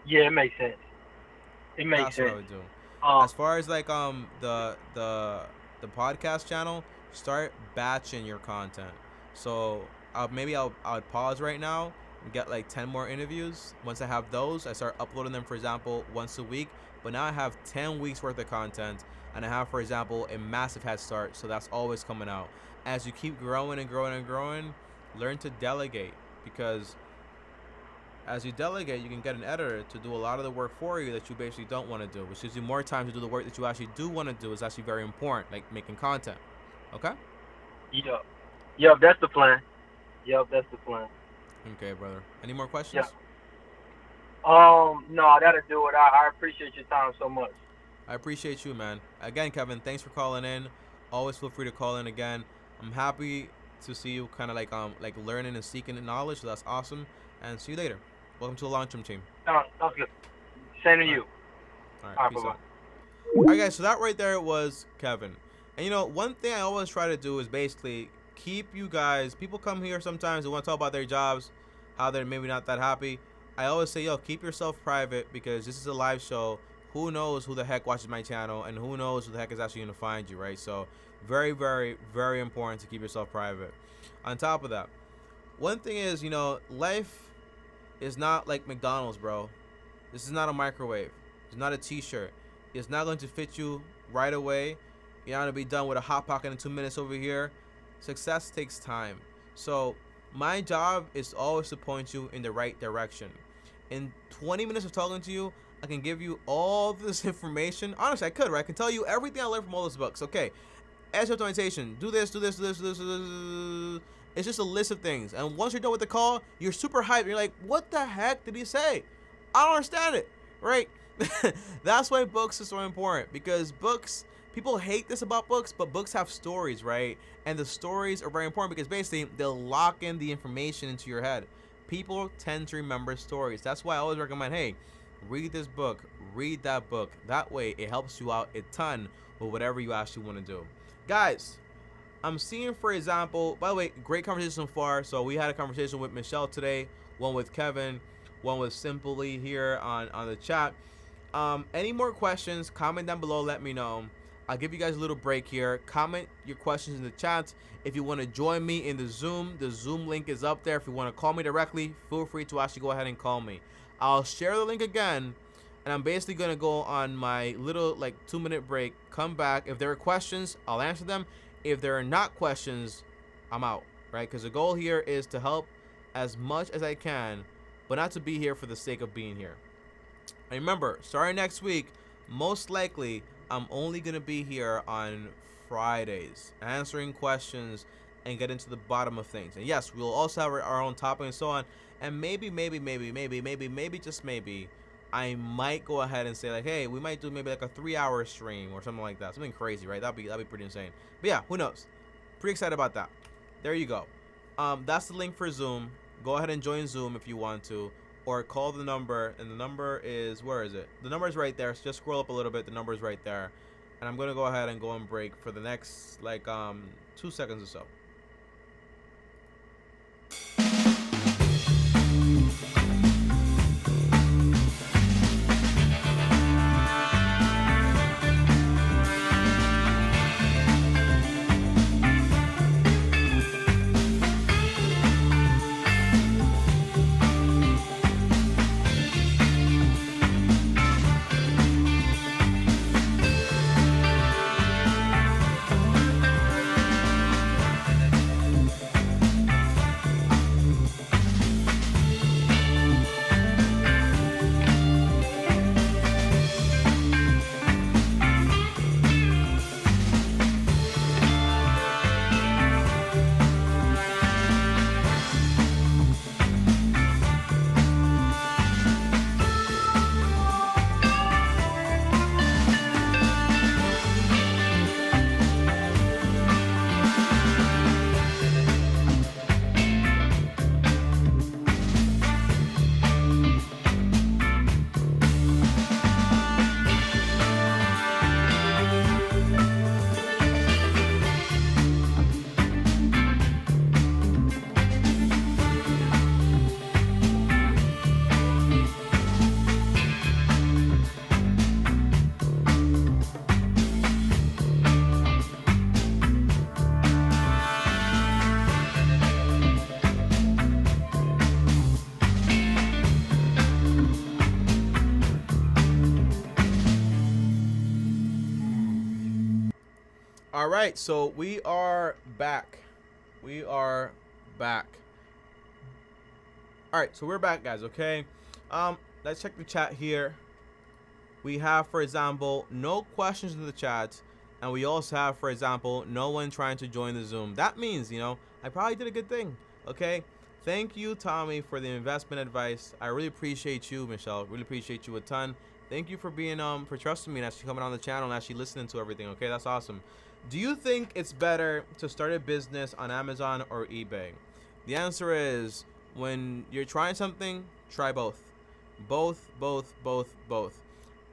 Yeah, it makes sense. It makes That's sense. what I would do. As far as like the podcast channel, start batching your content. So maybe I'll pause right now and get like 10 more interviews. Once I have those, I start uploading them, for example, once a week. But now I have 10 weeks worth of content, and I have, for example, a massive head start. So that's always coming out. As you keep growing and growing and growing, learn to delegate, because as you delegate, you can get an editor to do a lot of the work for you that you basically don't want to do, which gives you more time to do the work that you actually do want to do. Is actually very important, like making content. Okay? Yep, that's the plan. Okay, brother. Any more questions? No, that'll do it. I appreciate your time so much. I appreciate you, man. Again, Kevin, thanks for calling in. Always feel free to call in again. I'm happy to see you kind of like learning and seeking the knowledge. So that's awesome. And see you later. Welcome to the long-term team. That's good. Same to you. All right, peace out. All right, guys. So that right there was Kevin. And you know, one thing I always try to do is basically keep you guys. People come here sometimes and want to talk about their jobs, how they're maybe not that happy. I always say, yo, keep yourself private, because this is a live show. Who knows who the heck watches my channel, and who knows who the heck is actually going to find you, right? So very, very, very important to keep yourself private. On top of that, one thing is, you know, life is not like McDonald's, bro. This is not a microwave. It's not a t-shirt. It's not going to fit you right away. You're not going to be done with a hot pocket in 2 minutes over here. Success takes time. So my job is always to point you in the right direction. In 20 minutes of talking to you, I can give you all this information. Honestly, I could, right? I can tell you everything I learned from all those books. Okay, edge optimization. Do this, do this, do this, do this, do this. It's just a list of things. And once you're done with the call, you're super hyped. You're like, what the heck did he say? I don't understand it, right? That's why books are so important, because books, people hate this about books, but books have stories, right? And the stories are very important because basically they'll lock in the information into your head. People tend to remember stories. That's why I always recommend, hey, read this book, read that book. That way it helps you out a ton with whatever you actually want to do. Guys, I'm seeing, for example, by the way, great conversation so far. So we had a conversation with Michelle today, one with Kevin. one was simply here on the chat. Any more questions, comment down below, let me know. I'll give you guys a little break here. Comment your questions in the chat. If you want to join me in the Zoom link is up there. If you want to call me directly, feel free to actually go ahead and call me. I'll share the link again, and I'm basically going to go on my little like 2-minute break, come back. If there are questions, I'll answer them. If there are not questions, I'm out, right? Because the goal here is to help as much as I can, but not to be here for the sake of being here. And remember, starting next week, most likely I'm only going to be here on Fridays, answering questions and getting to the bottom of things. And yes, we'll also have our own topic and so on. And maybe, just maybe, I might go ahead and say like, hey, we might do maybe like a 3-hour stream or something like that. Something crazy, right? That'd be pretty insane. But yeah, who knows? Pretty excited about that. There you go. That's the link for Zoom. Go ahead and join Zoom if you want to, or call the number, and the number is, where is it? The number is right there. So just scroll up a little bit. The number is right there. And I'm gonna go ahead and go on break for the next like 2 seconds or so. All right, so we are back. We are back. All right, so we're back, guys. Okay, let's check the chat here. We have, for example, no questions in the chat, and we also have, for example, no one trying to join the Zoom. That means, you know, I probably did a good thing. Okay, thank you, Tommy, for the investment advice. I really appreciate you, Michelle. Really appreciate you a ton. Thank you for being for trusting me and actually coming on the channel and actually listening to everything. Okay, that's awesome. Do you think it's better to start a business on Amazon or eBay? The answer is, when you're trying something, try both. Both.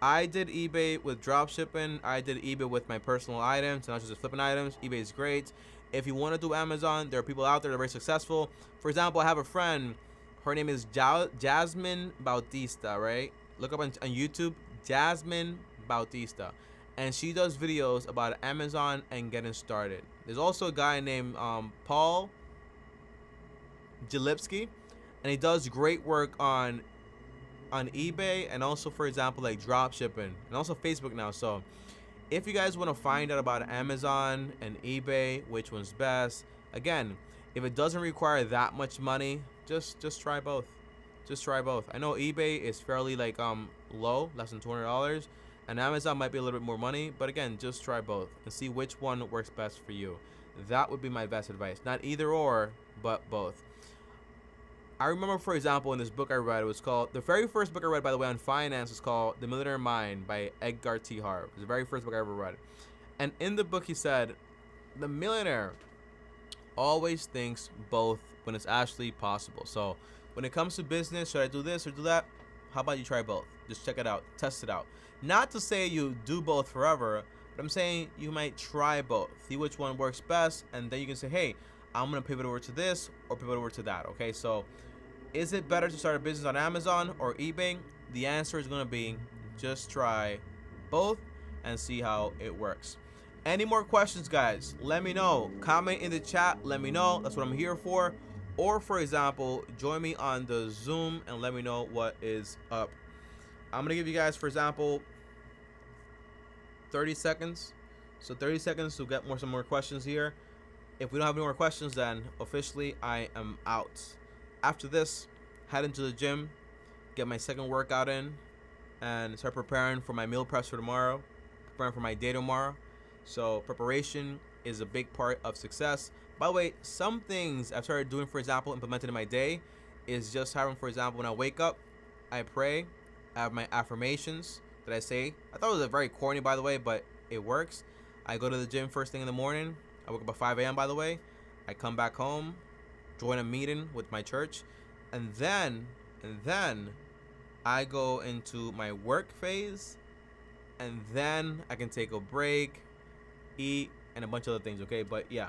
I did eBay with drop shipping. I did eBay with my personal items, and not just flipping items. eBay is great. If you want to do Amazon, there are people out there that are very successful. For example, I have a friend. Her name is Jasmine Bautista, right? Look up on YouTube, Jasmine Bautista. And she does videos about Amazon and getting started. There's also a guy named Paul Jalipsky, and he does great work on eBay and also, for example, like drop shipping and also Facebook now. So if you guys want to find out about Amazon and eBay, which one's best, again, if it doesn't require that much money, just try both. Just try both. I know eBay is fairly like low, less than $200. And Amazon might be a little bit more money, but again, just try both and see which one works best for you. That would be my best advice. Not either or, but both. I remember, for example, in this book I read, it was called, the very first book I read, by the way, on finance is called The Millionaire Mind by Edgar T. Hart. It was the very first book I ever read. And in the book, he said, the millionaire always thinks both when it's actually possible. So when it comes to business, should I do this or do that? How about you try both? Just check it out, test it out. Not to say you do both forever, but I'm saying you might try both. See which one works best, and then you can say, hey, I'm gonna pivot over to this or pivot over to that. Okay, so Is it better to start a business on Amazon or eBay? The answer is going to be just try both and see how it works. Any more questions, guys? Let me know. Comment in the chat. Let me know. That's what I'm here for. Or, for example, join me on the Zoom and let me know what is up. I'm going to give you guys, for example, 30 seconds. So 30 seconds to get some more questions here. If we don't have any more questions, then officially I am out. After this, head into the gym, get my second workout in, and start preparing for my meal preps for tomorrow, preparing for my day tomorrow. So preparation is a big part of success. By the way, some things I've started doing, for example, implemented in my day, is just having, for example, when I wake up, I pray, I have my affirmations that I say. I thought it was very corny, by the way, but it works. I go to the gym first thing in the morning. I wake up at 5 a.m., by the way. I come back home, join a meeting with my church, and then I go into my work phase, and then I can take a break, eat, and a bunch of other things, okay? But yeah,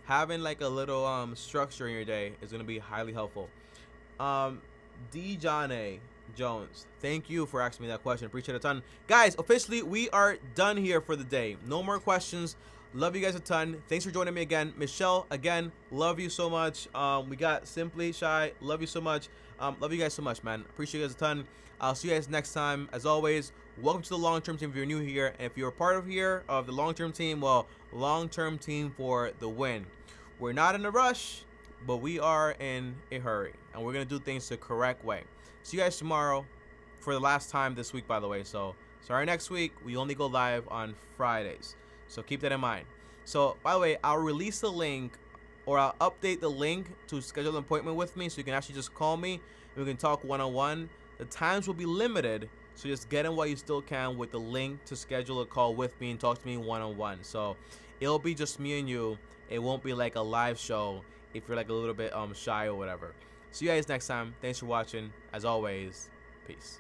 having like a little structure in your day is going to be highly helpful. D. John A. Jones, thank you for asking me that question. Appreciate it a ton. Guys, officially, we are done here for the day. No more questions. Love you guys a ton. Thanks for joining me again. Michelle, again, love you so much. We got Simply Shy. Love you so much. Love you guys so much, man. Appreciate you guys a ton. I'll see you guys next time. As always, welcome to the long-term team if you're new here. And if you're a part of the long-term team, well, long-term team for the win. We're not in a rush, but we are in a hurry. And we're going to do things the correct way. See you guys tomorrow for the last time this week, by the way. So, sorry, next week, we only go live on Fridays. So keep that in mind. So, by the way, I'll release the link, or I'll update the link to schedule an appointment with me, so you can actually just call me and we can talk one-on-one. The times will be limited, so just get in while you still can with the link to schedule a call with me and talk to me one-on-one. So it'll be just me and you. It won't be like a live show if you're like a little bit shy or whatever. See you guys next time. Thanks for watching. As always, peace.